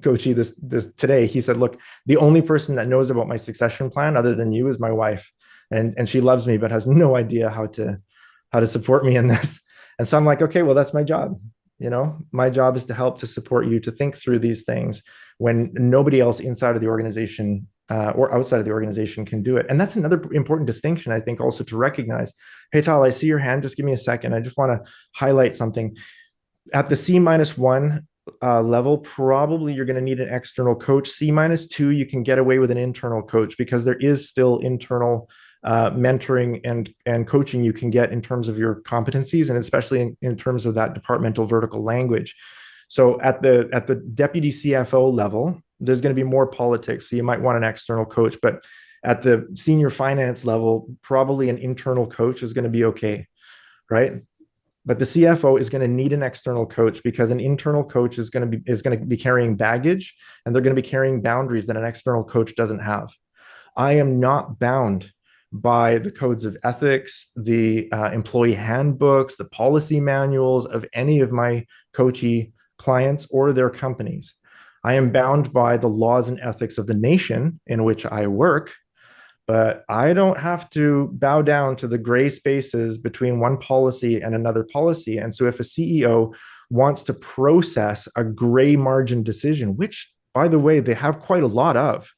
coachee this today. He said, look, the only person that knows about my succession plan other than you is my wife. And she loves me, but has no idea how to support me in this. And so I'm like, okay, well, that's my job. My job is to help to support you to think through these things when nobody else inside of the organization or outside of the organization can do it. And that's another important distinction, I think, also to recognize. Hey, Tal, I see your hand. Just give me a second. I just want to highlight something. At the C-1 level, probably you're going to need an external coach. C-2, you can get away with an internal coach because there is still internal mentoring and coaching you can get in terms of your competencies, and especially in terms of that departmental vertical language. So at the deputy CFO level, there's going to be more politics. So you might want an external coach, but at the senior finance level, probably an internal coach is going to be okay, right? But the CFO is going to need an external coach because an internal coach is going to be carrying baggage, and they're going to be carrying boundaries that an external coach doesn't have. I am not bound by the codes of ethics, the employee handbooks, the policy manuals of any of my coachee clients or their companies. I am bound by the laws and ethics of the nation in which I work, but I don't have to bow down to the gray spaces between one policy and another policy. And so if a CEO wants to process a gray margin decision, which, by the way, they have quite a lot of,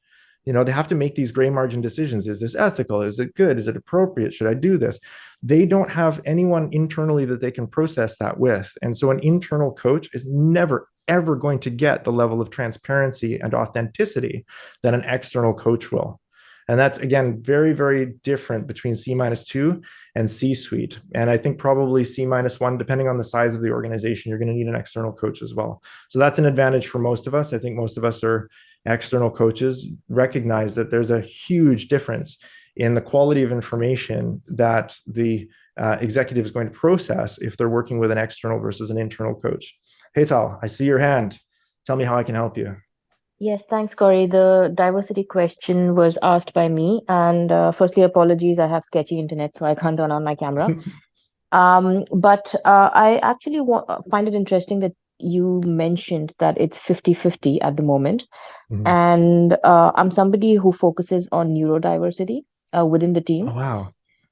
they have to make these gray margin decisions. Is this ethical? Is it good? Is it appropriate? Should I do this? They don't have anyone internally that they can process that with. And so an internal coach is never, ever going to get the level of transparency and authenticity that an external coach will. And that's, again, very, very different between C-2 and C-suite. And I think probably C-1, depending on the size of the organization, you're going to need an external coach as well. So that's an advantage for most of us. I think most of us are external coaches, recognize that there's a huge difference in the quality of information that the executive is going to process if they're working with an external versus an internal coach. Hey, Tal, I see your hand. Tell me how I can help you. Yes, thanks, Corey. The diversity question was asked by me. And firstly, apologies, I have sketchy internet, so I can't turn on my camera. But I actually find it interesting that you mentioned that it's 50-50 at the moment. Mhm. And I'm somebody who focuses on neurodiversity within the team. Oh, wow.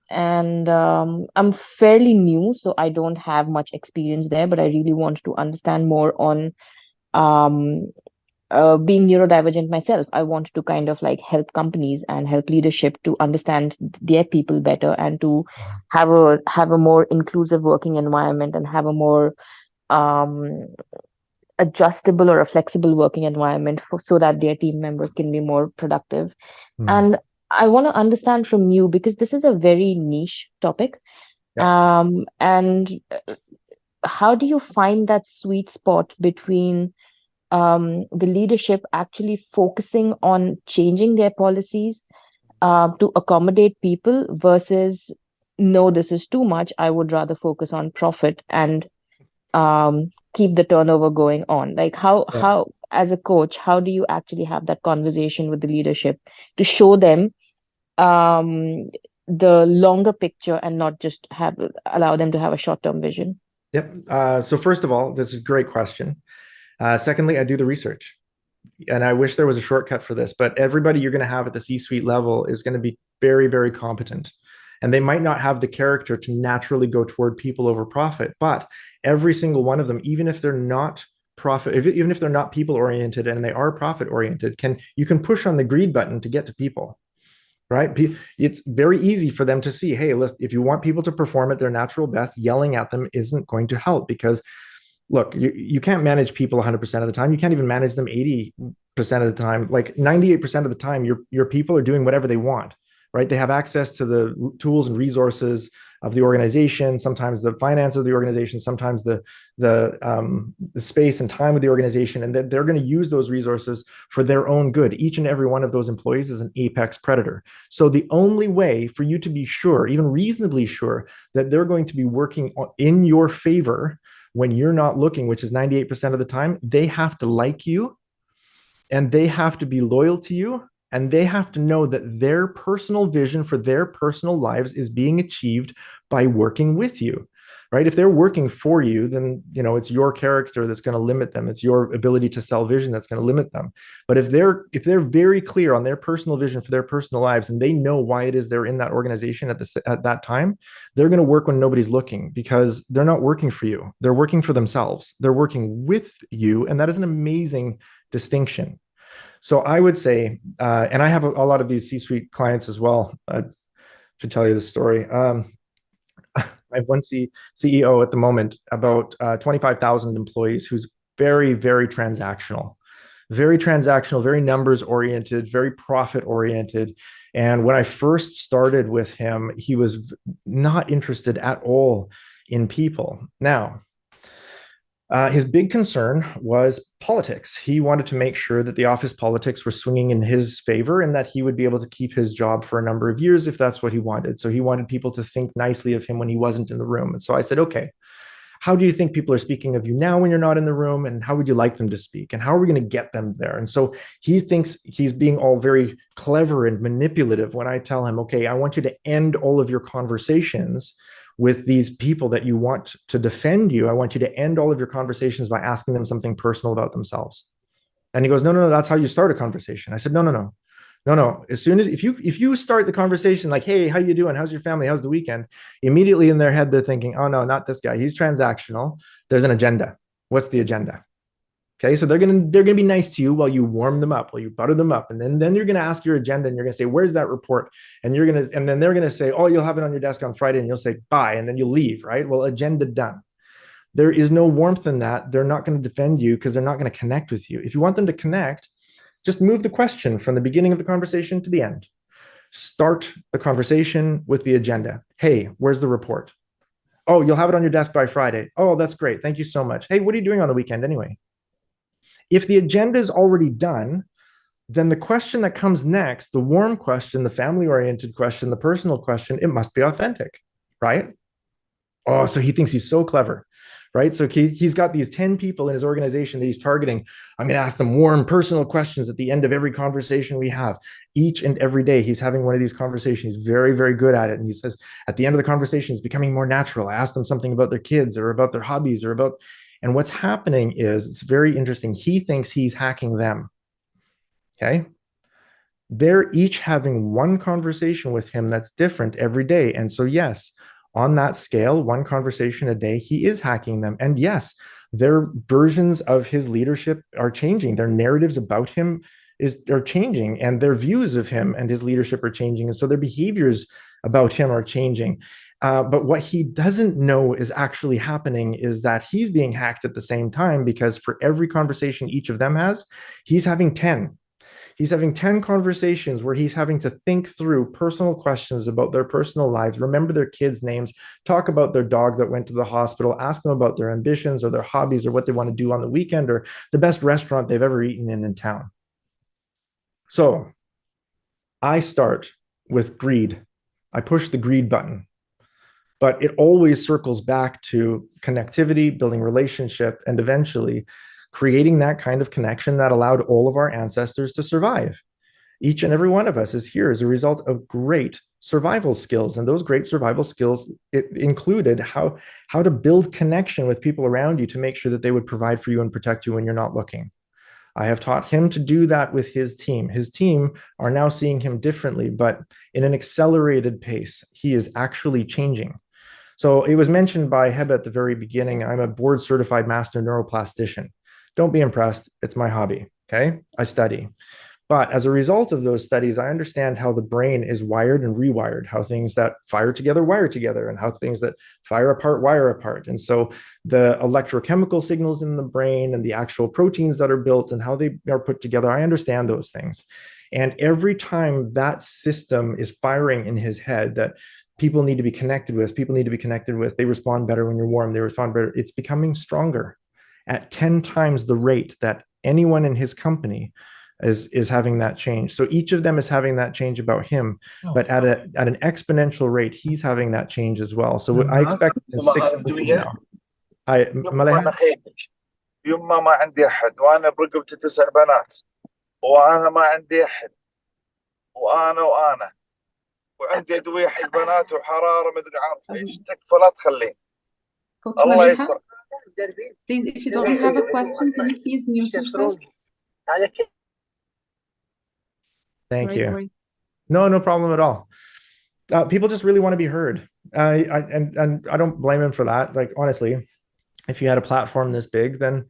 And I'm fairly new, so I don't have much experience there, but I really want to understand more on being neurodivergent myself. I want to kind of like help companies and help leadership to understand their people better and to have a more inclusive working environment and have a more adjustable or a flexible working environment so that their team members can be more productive. And I want to understand from you, because this is a very niche topic. Yeah. And how do you find that sweet spot between the leadership actually focusing on changing their policies to accommodate people versus, no, this is too much. I would rather focus on profit and keep the turnover going on. Like how as a coach, how do you actually have that conversation with the leadership to show them the longer picture and not just allow them to have a short-term vision? Yep. So first of all, this is a great question. Secondly, I do the research. And I wish there was a shortcut for this, but everybody you're going to have at the C-suite level is going to be very, very competent. And they might not have the character to naturally go toward people over profit, but every single one of them, even if they're not even if they're not people oriented and they are profit oriented, you can push on the greed button to get to people, right? It's very easy for them to see, hey, if you want people to perform at their natural best, yelling at them isn't going to help, because look, you can't manage people 100% of the time. You can't even manage them 80% of the time. Like 98% of the time, your people are doing whatever they want, right? They have access to the tools and resources of the organization, sometimes the finance of the organization, sometimes the space and time of the organization, and they're going to use those resources for their own good. Each and every one of those employees is an apex predator. So the only way for you to be sure, even reasonably sure, that they're going to be working in your favor when you're not looking, which is 98% of the time, they have to like you, and they have to be loyal to you, and they have to know that their personal vision for their personal lives is being achieved by working with you, right? If they're working for you, then it's your character that's going to limit them. It's your ability to sell vision that's going to limit them. But if they're very clear on their personal vision for their personal lives, and they know why it is they're in that organization at that time, they're going to work when nobody's looking, because they're not working for you. They're working for themselves. They're working with you, and that is an amazing distinction. So I would say, and I have a lot of these C-suite clients as well. I should tell you the story. I have one CEO at the moment, about 25,000 employees, who's very, very transactional, very numbers oriented, very profit oriented. And when I first started with him, he was not interested at all in people. Now, his big concern was politics. He wanted to make sure that the office politics were swinging in his favor and that he would be able to keep his job for a number of years if that's what he wanted. So he wanted people to think nicely of him when he wasn't in the room. And so I said, okay, how do you think people are speaking of you now when you're not in the room? And how would you like them to speak? And how are we going to get them there? And so he thinks he's being all very clever and manipulative when I tell him, okay, I want you to end all of your conversations with these people that you want to defend you. I want you to end all of your conversations by asking them something personal about themselves. And he goes, no, that's how you start a conversation. I said, no. As soon as if you start the conversation like, hey, how you doing? How's your family? How's the weekend? Immediately in their head, they're thinking, oh no, not this guy. He's transactional. There's an agenda. What's the agenda? Okay, so they're gonna be nice to you while you warm them up, while you butter them up, and then you're gonna ask your agenda, and you're gonna say, "Where's that report?" And then they're gonna say, "Oh, you'll have it on your desk on Friday," and you'll say, "Bye," and then you'll leave, right? Well, agenda done. There is no warmth in that. They're not going to defend you because they're not going to connect with you. If you want them to connect, just move the question from the beginning of the conversation to the end. Start the conversation with the agenda. Hey, where's the report? Oh, you'll have it on your desk by Friday. Oh, that's great. Thank you so much. Hey, what are you doing on the weekend anyway? If the agenda is already done, then the question that comes next, the warm question, the family-oriented question, the personal question, it must be authentic, right? Oh, so he thinks he's so clever, right? So he's got these 10 people in his organization that he's targeting. I'm going to ask them warm, personal questions at the end of every conversation we have. Each and every day, he's having one of these conversations. He's very, very good at it. And he says, at the end of the conversation, it's becoming more natural. I ask them something about their kids or about their hobbies or about, and what's happening is, it's very interesting. He thinks he's hacking them. Okay. They're each having one conversation with him that's different every day. And so, yes, on that scale, one conversation a day, he is hacking them. And yes, their versions of his leadership are changing. Their narratives about him are changing, and their views of him and his leadership are changing. And so their behaviors about him are changing. But what he doesn't know is actually happening is that he's being hacked at the same time, because for every conversation each of them has, he's having 10. He's having 10 conversations where he's having to think through personal questions about their personal lives, remember their kids' names, talk about their dog that went to the hospital, ask them about their ambitions or their hobbies or what they want to do on the weekend or the best restaurant they've ever eaten in town. So I start with greed. I push the greed button, but it always circles back to connectivity, building relationship, and eventually creating that kind of connection that allowed all of our ancestors to survive. Each and every one of us is here as a result of great survival skills. And those great survival skills, it included how to build connection with people around you to make sure that they would provide for you and protect you when you're not looking. I have taught him to do that with his team. His team are now seeing him differently, but in an accelerated pace. He is actually changing. So it was mentioned by Heba at the very beginning. I'm a board certified master neuroplastician. Don't be impressed. It's my hobby. Okay. I study. But as a result of those studies, I understand how the brain is wired and rewired, how things that fire together wire together, and how things that fire apart wire apart. And so the electrochemical signals in the brain and the actual proteins that are built and how they are put together, I understand those things. And every time that system is firing in his head, that people need to be connected with, they respond better when you're warm, they respond better, it's becoming stronger at 10 times the rate that anyone in his company is having that change. So each of them is having that change about him, but at an exponential rate, he's having that change as well. So I expect in 6 months from now. Hi, Malaha. يما ما عندي أحد وأنا برقبتي 9 بنات وأنا ما عندي أحد وأنا وعندي أدوية حق بنات وحرارة ما أدري عارف إيش تكفى لا تخلين الله يستر. Please, if you don't have a question, can you please mute yourself? Thank you. No problem at all. People just really want to be heard. And I don't blame him for that. Like, honestly, if you had a platform this big, then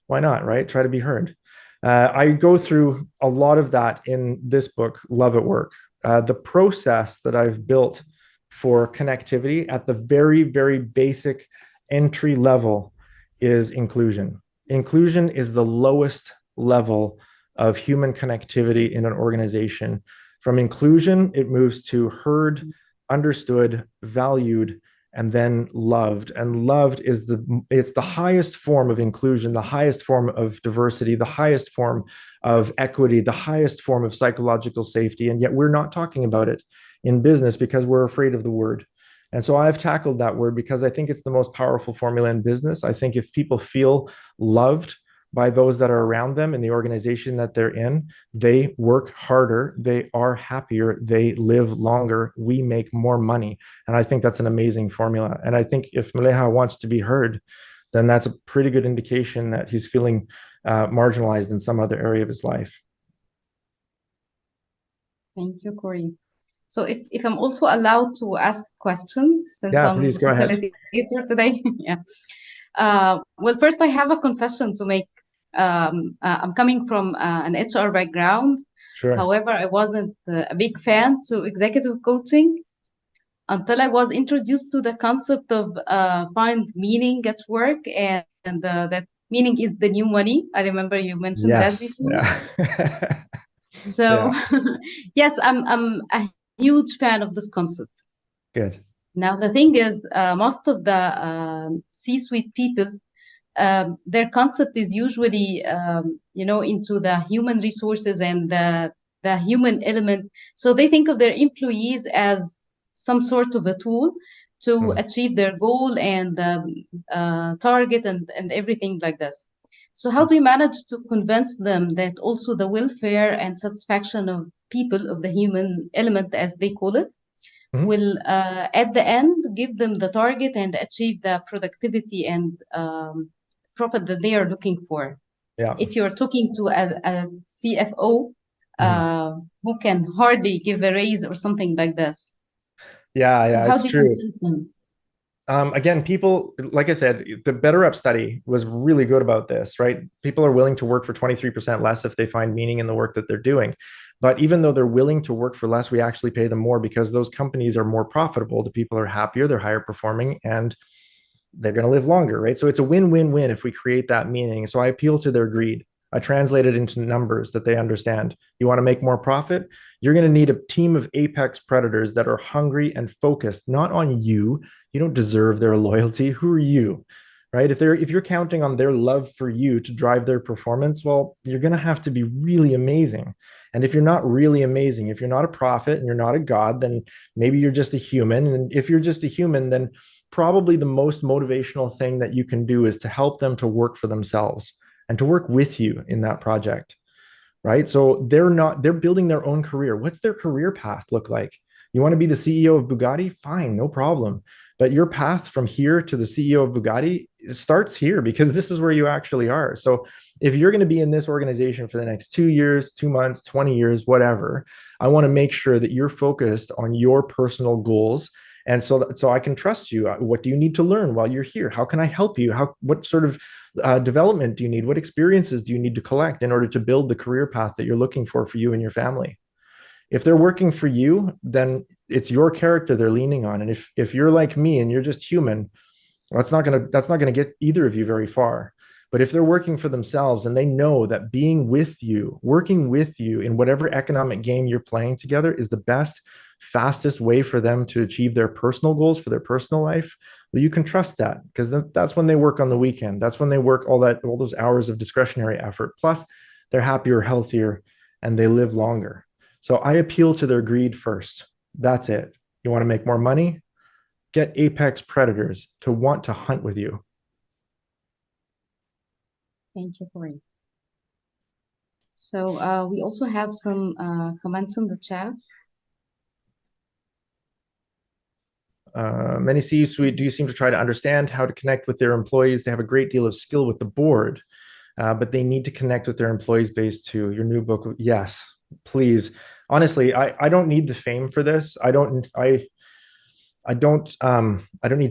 why not, right? Try to be heard. I go through a lot of that in this book, Love at Work. The process that I've built for connectivity at the very, very basic entry level is inclusion. Inclusion is the lowest level of human connectivity in an organization. From inclusion, it moves to heard, understood, valued, and then loved. And loved is the highest form of inclusion, the highest form of diversity, the highest form of equity, the highest form of psychological safety. And yet we're not talking about it in business because we're afraid of the word. And so I've tackled that word because I think it's the most powerful formula in business. I think if people feel loved by those that are around them in the organization that they're in, they work harder, they are happier, they live longer, we make more money. And I think that's an amazing formula. And I think if Maleha wants to be heard, then that's a pretty good indication that he's feeling marginalized in some other area of his life. Thank you, Corey. So if I'm also allowed to ask questions, since Yeah, I'm please the go ahead. facilitator today. Yeah. Well, first I have a confession to make. I'm coming from an HR background. Sure. However, I wasn't a big fan to executive coaching until I was introduced to the concept of find meaning at work, and that meaning is the new money. I remember you mentioned that Yes. before. Yeah. So yes, I'm a huge fan of this concept. Good. Now, the thing is, most of the C-suite people, their concept is usually, into the human resources and the human element. So they think of their employees as some sort of a tool to achieve their goal and target and everything like this. So how do you manage to convince them that also the welfare and satisfaction of people, of the human element, as they call it, will at the end give them the target and achieve the productivity and profit that they are looking for? Yeah. If you're talking to a CFO who can hardly give a raise or something like this. Yeah, So yeah, how it's do you true. convince them? Again, people, like I said, the Better Up study was really good about this, right? People are willing to work for 23% less if they find meaning in the work that they're doing. But even though they're willing to work for less, we actually pay them more because those companies are more profitable. The people are happier, they're higher performing, and they're going to live longer, right? So it's a win-win-win if we create that meaning. So I appeal to their greed. I translate it into numbers that they understand. You want to make more profit? You're going to need a team of apex predators that are hungry and focused, not on you. You don't deserve their loyalty. Who are you? Right? If you're counting on their love for you to drive their performance, well, you're going to have to be really amazing. And if you're not really amazing, if you're not a prophet and you're not a god, then maybe you're just a human. And if you're just a human, then probably the most motivational thing that you can do is to help them to work for themselves and to work with you in that project, right? So they're building their own career. What's their career path look like? You want to be the CEO of Bugatti? Fine, no problem. But your path from here to the CEO of Bugatti starts here because this is where you actually are. So if you're going to be in this organization for the next 2 years, 2 months, 20 years, whatever, I want to make sure that you're focused on your personal goals. And so I can trust you. What do you need to learn while you're here? How can I help you? What sort of development do you need? What experiences do you need to collect in order to build the career path that you're looking for you and your family? If they're working for you, then it's your character they're leaning on. And if you're like me and you're just human, that's not gonna get either of you very far. But if they're working for themselves and they know that being with you, working with you in whatever economic game you're playing together is the best, fastest way for them to achieve their personal goals for their personal life, well, you can trust that because that's when they work on the weekend. That's when they work all those hours of discretionary effort. Plus, they're happier, healthier, and they live longer. So I appeal to their greed first. That's it. You want to make more money? Get apex predators to want to hunt with you. Thank you, Corey. So we also have some comments in the chat. Many C-suite do seem to try to understand how to connect with their employees. They have a great deal of skill with the board, but they need to connect with their employees base too. Your new book, yes, please. Honestly, I don't need the fame for this. I don't need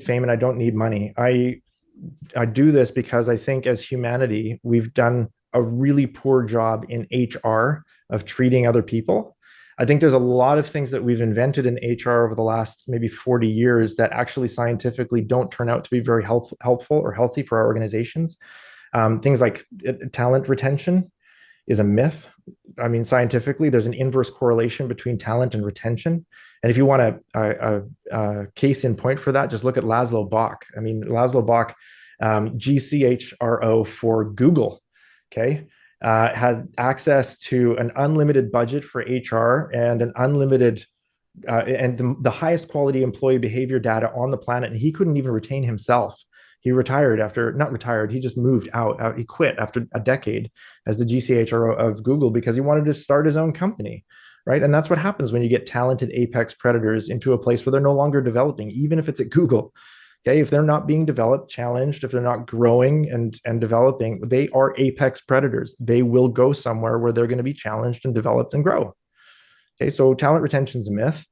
fame and I don't need money. I do this because I think as humanity, we've done a really poor job in HR of treating other people. I think there's a lot of things that we've invented in HR over the last maybe 40 years that actually scientifically don't turn out to be very helpful or healthy for our organizations. Things like talent retention is a myth. I mean, scientifically, there's an inverse correlation between talent and retention. And if you want a case in point for that, just look at Laszlo Bock. I mean, Laszlo Bock, GCHRO for Google, okay, had access to an unlimited budget for HR and an unlimited and the highest quality employee behavior data on the planet. And he couldn't even retain himself. He retired after, not retired, he just moved out. He quit after a decade as the GCHRO of Google because he wanted to start his own company, right? And that's what happens when you get talented apex predators into a place where they're no longer developing, even if it's at Google. Okay, if they're not being developed, challenged, if they're not growing and developing, they are apex predators. They will go somewhere where they're going to be challenged and developed and grow. Okay, so talent retention is a myth.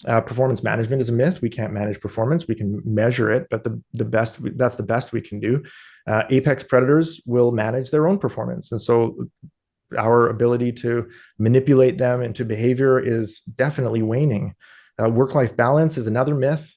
Performance management is a myth. We can't manage performance. We can measure it, but that's the best we can do. Apex predators will manage their own performance, and so our ability to manipulate them into behavior is definitely waning. Work-life balance is another myth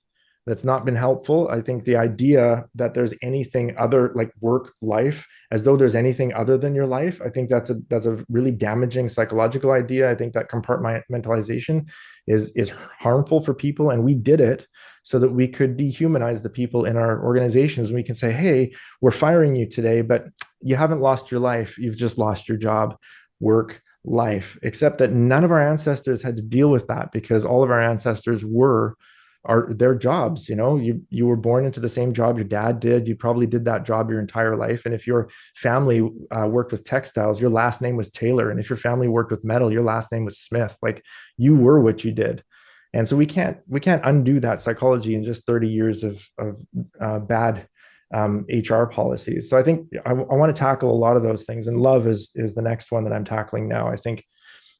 that's not been helpful. I think the idea that there's anything other like work life, as though there's anything other than your life, I think that's a really damaging psychological idea. I think that compartmentalization is harmful for people, and we did it so that we could dehumanize the people in our organizations. And we can say, hey, we're firing you today, but you haven't lost your life. You've just lost your job, work, life, except that none of our ancestors had to deal with that because all of our ancestors were their jobs. You were born into the same job your dad did. You probably did that job your entire life. And if your family worked with textiles, your last name was Taylor. And if your family worked with metal, your last name was Smith. Like you were what you did. And so we can't undo that psychology in just 30 years of bad HR policies. So I think I want to tackle a lot of those things, and love is the next one that I'm tackling now. I think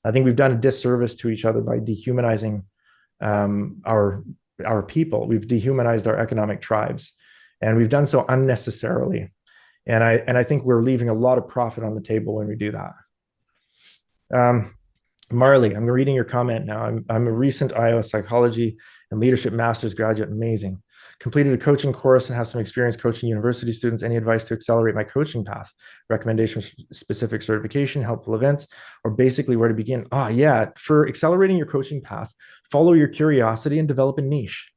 we've done a disservice to each other by dehumanizing our people. We've dehumanized our economic tribes, and we've done so unnecessarily. And I think we're leaving a lot of profit on the table when we do that. Marley, I'm reading your comment now. I'm a recent IO psychology and leadership master's graduate. Amazing. Completed a coaching course and have some experience coaching university students. Any advice to accelerate my coaching path? Recommendations for specific certification, helpful events, or basically where to begin? Yeah, for accelerating your coaching path, follow your curiosity and develop a niche,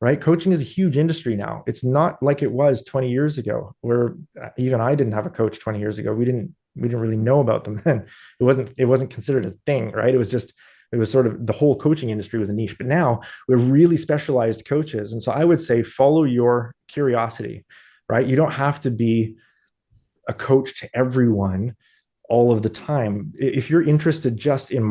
right? Coaching is a huge industry now. It's not like it was 20 years ago, where even I didn't have a coach 20 years ago. We didn't really know about them then. It wasn't considered a thing, right? It was sort of the whole coaching industry was a niche, but now we're really specialized coaches. And so I would say follow your curiosity, right? You don't have to be a coach to everyone all of the time. If you're interested just in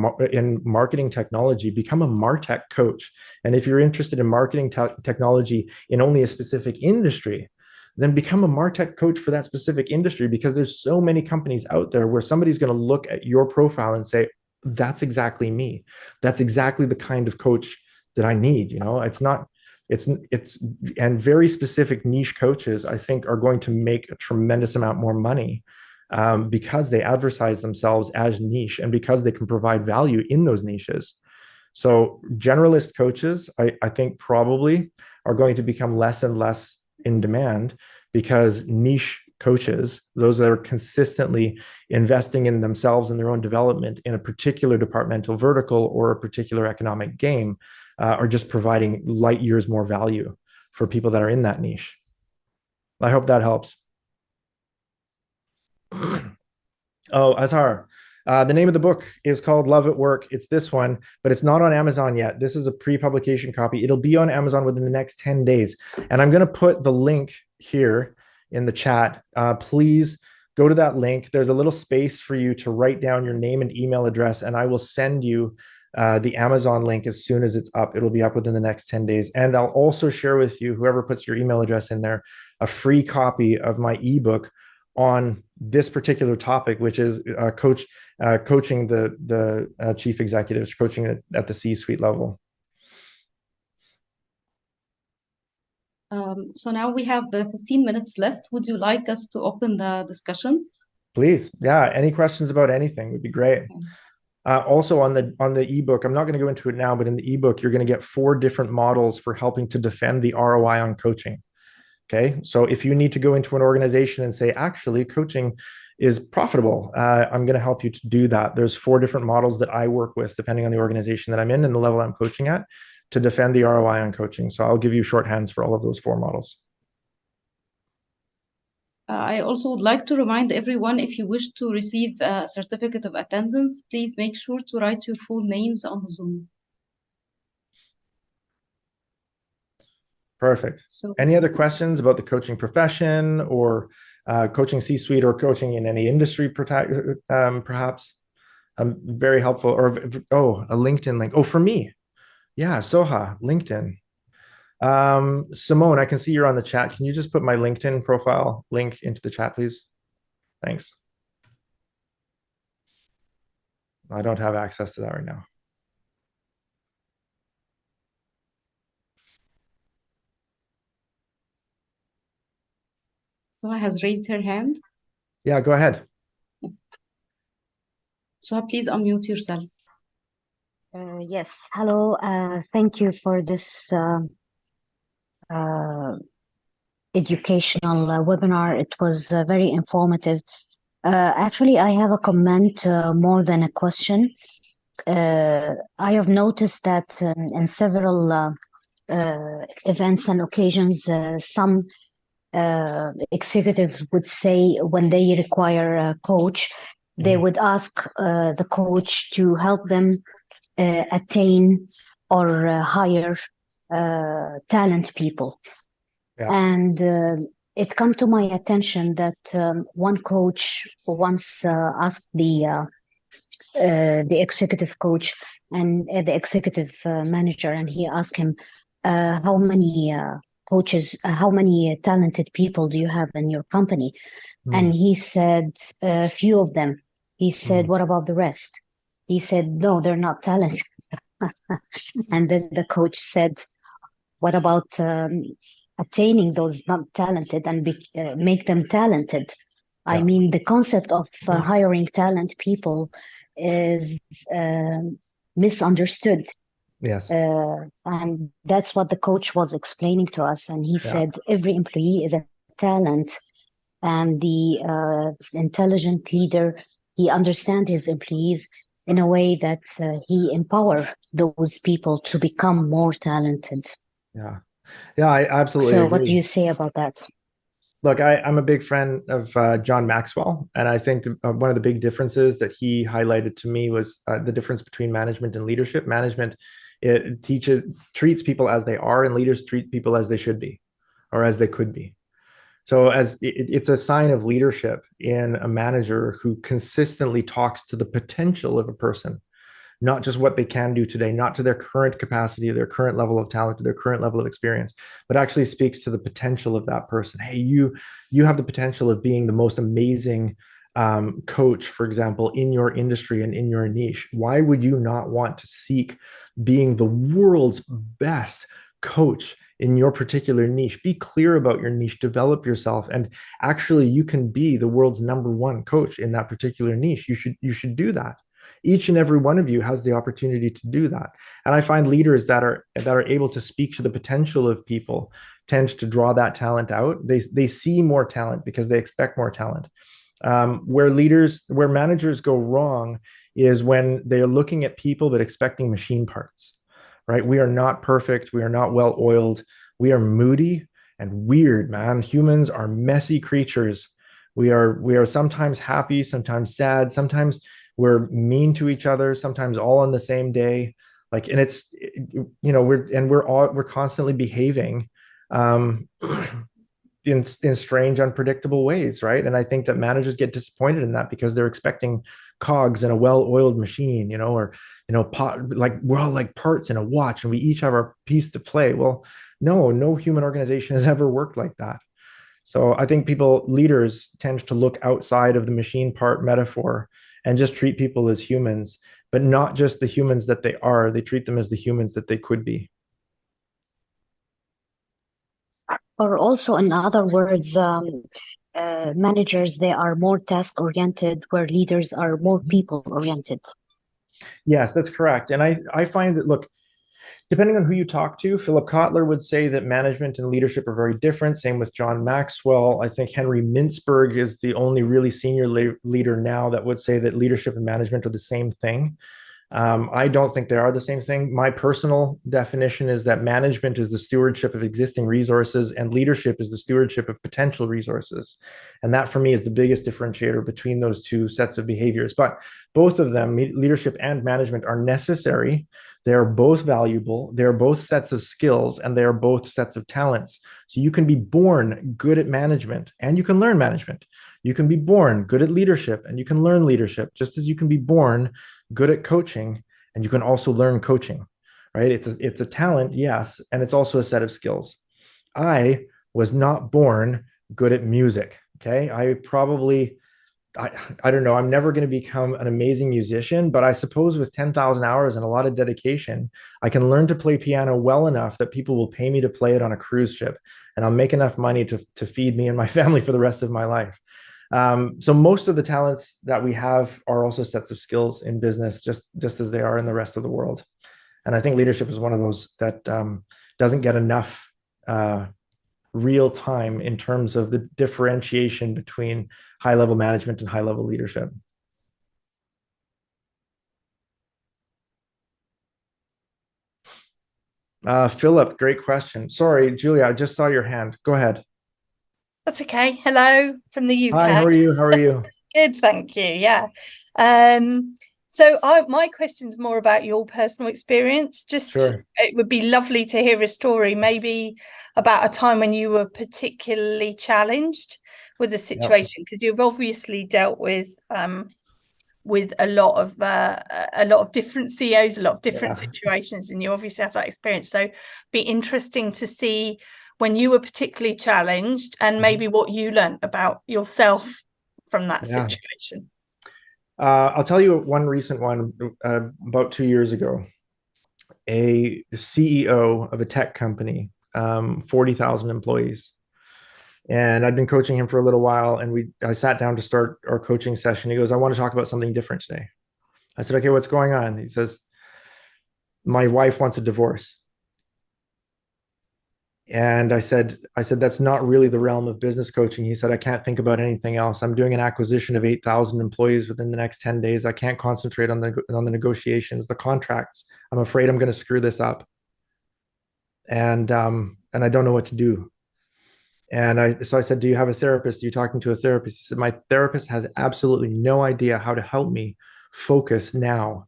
marketing technology, become a MarTech coach. And if you're interested in marketing technology in only a specific industry, then become a MarTech coach for that specific industry, because there's so many companies out there where somebody's going to look at your profile and say, that's exactly me. That's exactly the kind of coach that I need. And very specific niche coaches, I think, are going to make a tremendous amount more money because they advertise themselves as niche and because they can provide value in those niches. So generalist coaches, I think, probably are going to become less and less in demand, because niche coaches, those that are consistently investing in themselves and their own development in a particular departmental vertical or a particular economic game, are just providing light years more value for people that are in that niche. I hope that helps. Oh, Azhar, the name of the book is called Love at Work. It's this one, but it's not on Amazon yet. This is a pre-publication copy. It'll be on Amazon within the next 10 days. And I'm going to put the link here in the chat. Please go to that link. There's a little space for you to write down your name and email address, and I will send you the Amazon link as soon as it's up. It'll be up within the next 10 days. And I'll also share with you, whoever puts your email address in there, a free copy of my ebook on this particular topic, which is coaching the chief executives, coaching at the C-suite level. So now we have 15 minutes left. Would you like us to open the discussion? Please. Yeah. Any questions about anything would be great. Also on the ebook, I'm not going to go into it now, but in the ebook, you're going to get 4 different models for helping to defend the ROI on coaching. Okay. So if you need to go into an organization and say, actually, coaching is profitable, I'm going to help you to do that. There's 4 different models that I work with, depending on the organization that I'm in and the level I'm coaching at, to defend the ROI on coaching. So I'll give you shorthands for all of those 4 models. I also would like to remind everyone, if you wish to receive a certificate of attendance, please make sure to write your full names on the Zoom. Perfect. So, Any other questions about the coaching profession or coaching C-suite or coaching in any industry, perhaps? Very helpful. Or, a LinkedIn link. Oh, for me. Yeah, Soha, LinkedIn. Simone, I can see you're on the chat. Can you just put my LinkedIn profile link into the chat, please? Thanks. I don't have access to that right now. Soha has raised her hand. Yeah, go ahead. Soha, please unmute yourself. Yes, hello. Thank you for this uh, educational webinar. It was very informative. Actually, I have a comment more than a question. I have noticed that in several events and occasions, some executives would say when they require a coach, they would ask the coach to help them attain or hire talent people. Yeah. And it come to my attention that one coach once asked the executive coach and the executive manager, and he asked him, how many coaches, how many talented people do you have in your company? And he said, a few of them. He said, what about the rest? He said, no, they're not talented. And then the coach said, what about attaining those not talented and make them talented? Yeah. I mean, the concept of hiring talent people is misunderstood. Yes. And that's what the coach was explaining to us. And he said, every employee is a talent. And the intelligent leader, he understands his employees in a way that he empower those people to become more talented. Yeah. Yeah, I absolutely So agree. what do you say about that? Look, I'm a big friend of John Maxwell, and I think one of the big differences that he highlighted to me was the difference between management and leadership. Management, it treats people as they are, and leaders treat people as they should be, or as they could be. So it's a sign of leadership in a manager who consistently talks to the potential of a person, not just what they can do today, not to their current capacity, their current level of talent, their current level of experience, but actually speaks to the potential of that person. Hey, you have the potential of being the most amazing coach, for example, in your industry and in your niche. Why would you not want to seek being the world's best coach in your particular niche? Be clear about your niche, develop yourself, and actually you can be the world's #1 coach in that particular niche. You should do that. Each and every one of you has the opportunity to do that. And I find leaders that are able to speak to the potential of people tend to draw that talent out. They see more talent because they expect more talent. Where managers go wrong is when they're looking at people but expecting machine parts, right? We are not perfect. We are not well oiled. We are moody and weird, man. Humans are messy creatures. We are sometimes happy, sometimes sad, sometimes we're mean to each other, sometimes all on the same day. Like, and it's, we're constantly behaving in strange, unpredictable ways, right? And I think that managers get disappointed in that because they're expecting cogs in a well-oiled machine, or like we're all like parts in a watch and we each have our piece to play. Well, no human organization has ever worked like that. So I think leaders tend to look outside of the machine part metaphor and just treat people as humans, but not just the humans that they are. They treat them as the humans that they could be. Or also, in other words, managers, they are more task oriented, where leaders are more people oriented. Yes, that's correct. And I find that, look, depending on who you talk to, Philip Kotler would say that management and leadership are very different. Same with John Maxwell. I think Henry Mintzberg is the only really senior leader now that would say that leadership and management are the same thing. I don't think they are the same thing. My personal definition is that management is the stewardship of existing resources and leadership is the stewardship of potential resources. And that for me is the biggest differentiator between those two sets of behaviors. But both of them, leadership and management, are necessary. They are both valuable. They are both sets of skills and they are both sets of talents. So you can be born good at management and you can learn management. You can be born good at leadership and you can learn leadership, just as you can be born good at coaching and you can also learn coaching, right? It's a talent, yes, and it's also a set of skills. I was not born good at music, okay? I don't know, I'm never going to become an amazing musician, but I suppose with 10,000 hours and a lot of dedication, I can learn to play piano well enough that people will pay me to play it on a cruise ship and I'll make enough money to feed me and my family for the rest of my life. So most of the talents that we have are also sets of skills in business, just as they are in the rest of the world. And I think leadership is one of those that doesn't get enough real time in terms of the differentiation between high level management and high level leadership. Philip, great question. Sorry, Julia, I just saw your hand. Go ahead. That's okay. Hello from the UK. Hi, how are you? How are you? Good, thank you. Yeah. My question's more about your personal experience. Sure. It would be lovely to hear a story, maybe about a time when you were particularly challenged with a situation, because you've obviously dealt with a lot of different CEOs, a lot of different situations, and you obviously have that experience. So, be interesting to see when you were particularly challenged and maybe what you learned about yourself from that situation. I'll tell you one recent one. About 2 years ago, a CEO of a tech company, 40,000 employees. And I'd been coaching him for a little while, and I sat down to start our coaching session. He goes, "I want to talk about something different today." I said, "Okay, what's going on?" He says, "My wife wants a divorce." And I said, "That's not really the realm of business coaching." He said, "I can't think about anything else. I'm doing an acquisition of 8,000 employees within the next 10 days. I can't concentrate on the negotiations, the contracts. I'm afraid I'm going to screw this up. And I don't know what to do." And so I said, "Do you have a therapist? Are you talking to a therapist?" He said, "My therapist has absolutely no idea how to help me focus now."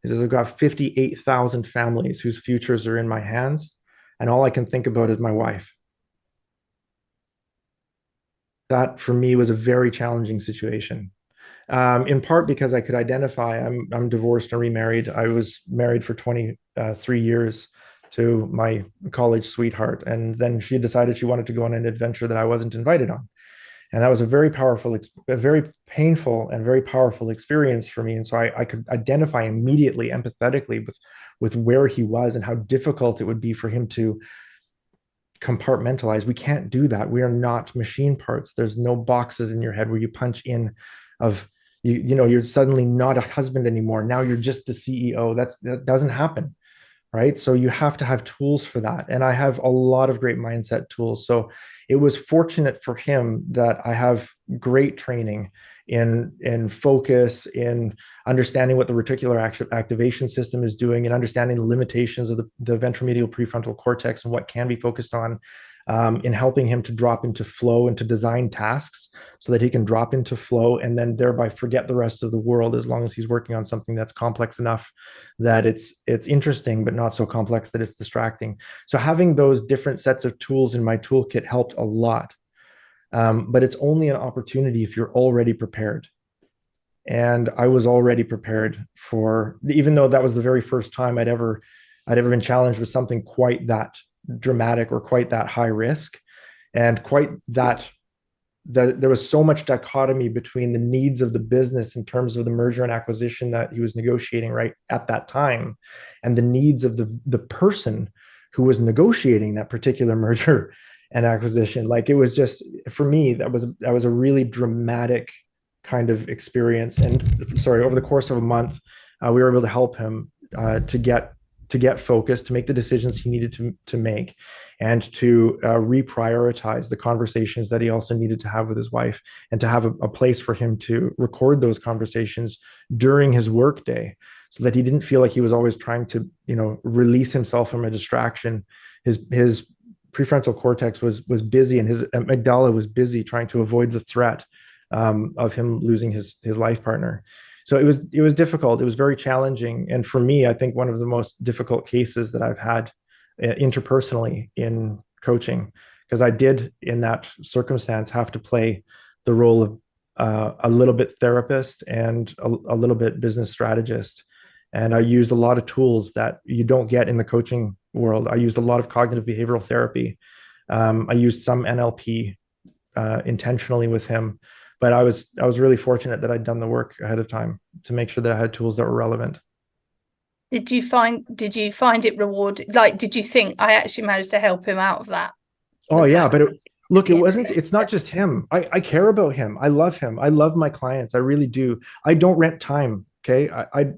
He says, "I've got 58,000 families whose futures are in my hands, and all I can think about is my wife." That for me was a very challenging situation. In part because I could identify, I'm divorced and remarried. I was married for 23 years to my college sweetheart. And then she decided she wanted to go on an adventure that I wasn't invited on. And that was a very painful and very powerful experience for me. And so I could identify immediately, empathetically with where he was and how difficult it would be for him to compartmentalize. We can't do that. We are not machine parts. There's no boxes in your head where you punch in of, you're suddenly not a husband anymore. Now you're just the CEO. That doesn't happen. Right? So you have to have tools for that. And I have a lot of great mindset tools. So it was fortunate for him that I have great training in focus, in understanding what the reticular activation system is doing, and understanding the limitations of the ventromedial prefrontal cortex and what can be focused on, in helping him to drop into flow and to design tasks so that he can drop into flow and then thereby forget the rest of the world, as long as he's working on something that's complex enough that it's interesting, but not so complex that it's distracting. So having those different sets of tools in my toolkit helped a lot. But it's only an opportunity if you're already prepared. And I was already prepared for, even though that was the very first time I'd ever been challenged with something quite that dramatic or quite that high risk, and quite that there was so much dichotomy between the needs of the business in terms of the merger and acquisition that he was negotiating right at that time, and the needs of the person who was negotiating that particular merger and acquisition. Like it was just, for me, that was a really dramatic kind of experience. And sorry, over the course of a month, we were able to help him to get focused, to make the decisions he needed to make, and to reprioritize the conversations that he also needed to have with his wife, and to have a place for him to record those conversations during his work day, so that he didn't feel like he was always trying to, release himself from a distraction. His prefrontal cortex was busy, and his amygdala was busy trying to avoid the threat of him losing his life partner. So it was difficult. It was very challenging, and for me, I think one of the most difficult cases that I've had interpersonally in coaching, because I did, in that circumstance, have to play the role of a little bit therapist and a little bit business strategist. And I used a lot of tools that you don't get in the coaching world. I used a lot of cognitive behavioral therapy. I used some NLP intentionally with him, but I was really fortunate that I'd done the work ahead of time to make sure that I had tools that were relevant. Did you find it rewarding? Like, did you think I actually managed to help him out of that? Oh yeah, but it's not just him. I care about him. I love him. I love my clients. I really do. I don't rent time. Okay.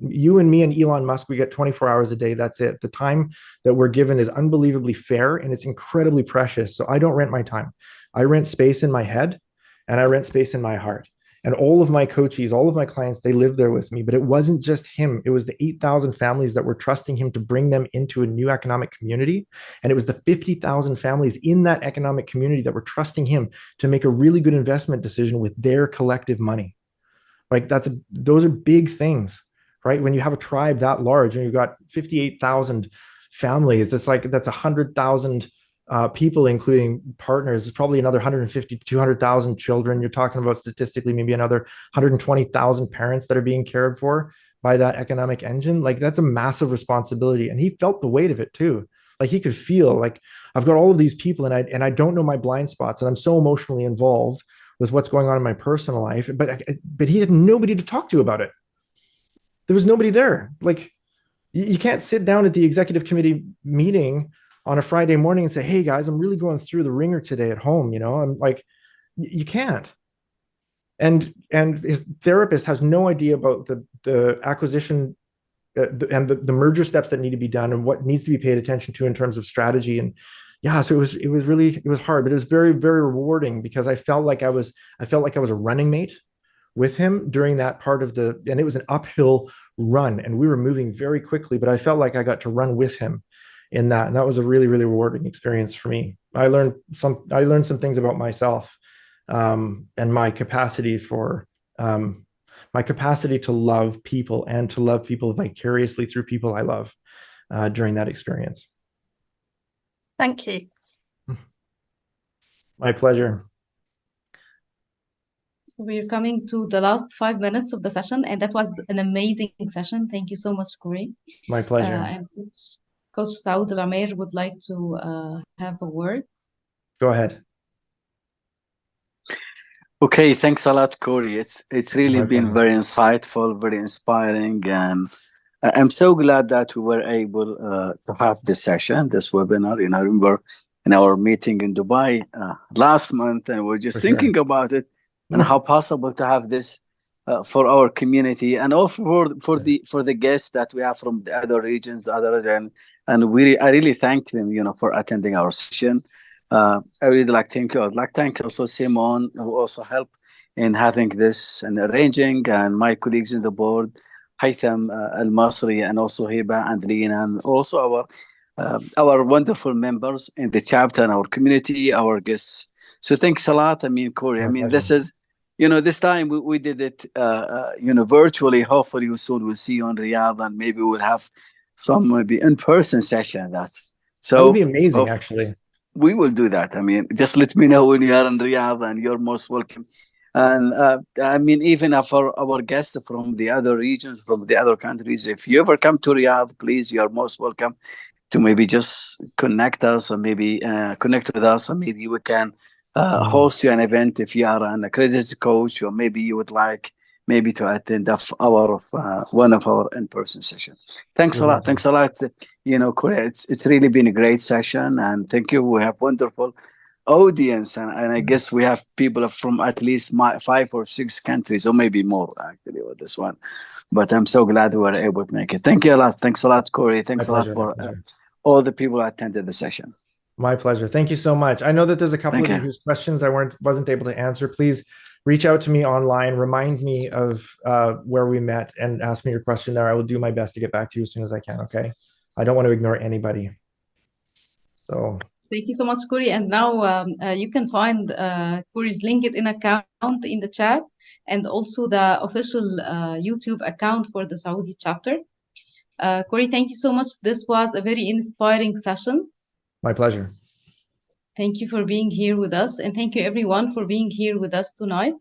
You and me and Elon Musk, we get 24 hours a day. That's it. The time that we're given is unbelievably fair, and it's incredibly precious. So I don't rent my time. I rent space in my head, and I rent space in my heart. And all of my coaches, all of my clients, they live there with me. But it wasn't just him. It was the 8,000 families that were trusting him to bring them into a new economic community. And it was the 50,000 families in that economic community that were trusting him to make a really good investment decision with their collective money. Like those are big things, right? When you have a tribe that large and you've got 58,000 families, that's 100,000 people, including partners. It's probably another 150 to 200,000 children. You're talking about, statistically, maybe another 120,000 parents that are being cared for by that economic engine. Like that's a massive responsibility. And he felt the weight of it too. Like he could feel like, I've got all of these people, and I don't know my blind spots, and I'm so emotionally involved with what's going on in my personal life, but he had nobody to talk to about it. There was nobody there. Like you can't sit down at the executive committee meeting on a Friday morning and say, hey guys, I'm really going through the ringer today at home. I'm like, you can't. And his therapist has no idea about the acquisition and the merger steps that need to be done, and what needs to be paid attention to in terms of strategy. And yeah, so it was hard, but it was very, very rewarding, because I felt like I was a running mate with him during that part of and it was an uphill run, and we were moving very quickly, but I felt like I got to run with him in that. And that was a really, really rewarding experience for me. I learned some things about myself, and my capacity to love people, and to love people vicariously through people I love during that experience. Thank you. My pleasure. So we're coming to the last 5 minutes of the session, and that was an amazing session. Thank you so much, Corrie. My pleasure. And Coach Saud Al-Amer would like to have a word. Go ahead. Okay, thanks a lot, Corrie. It's really been very insightful, very inspiring, and I'm so glad that we were able to have this session, this webinar. I remember in our meeting in Dubai last month, and we're just thinking about it, and how possible to have this for our community, and also for the guests that we have from the other regions, and I really thank them, for attending our session. I really like to thank you. I'd like to thank also Simon, who also helped in having this and arranging, and my colleagues in the board, Haitham Al-Masri, and also Hiba and Lina, and also our wonderful members in the chapter and our community, our guests. So thanks a lot. Corrie, this is, this time we did it, virtually. Hopefully soon we'll see you on Riyadh, and maybe we'll have some maybe in-person session. That would be amazing, actually. We will do that. Just let me know when you are in Riyadh, and you're most welcome. And even for our guests from the other regions, from the other countries, if you ever come to Riyadh, please, you are most welcome to maybe just connect us, or maybe connect with us, and maybe we can host you an event if you are an accredited coach, or maybe you would like maybe to attend one of our in-person sessions. Thanks a lot. Thanks a lot. Corrie, it's really been a great session, and thank you. We have wonderful audience, and I guess we have people from at least 5 or 6 countries, or maybe more actually, with this one. But I'm so glad we were able to make it. Thank you a lot. Thanks a lot, Corey. Thanks a lot for all the people who attended the session. My pleasure. Thank you so much. I know that there's a couple of you whose questions I wasn't able to answer. Please reach out to me online, remind me of where we met, and ask me your question there. I will do my best to get back to you as soon as I can, okay? I don't want to ignore anybody. So thank you so much, Corey. And now you can find Corey's LinkedIn account in the chat, and also the official YouTube account for the Saudi chapter. Corey, thank you so much. This was a very inspiring session. My pleasure. Thank you for being here with us, and thank you everyone for being here with us tonight.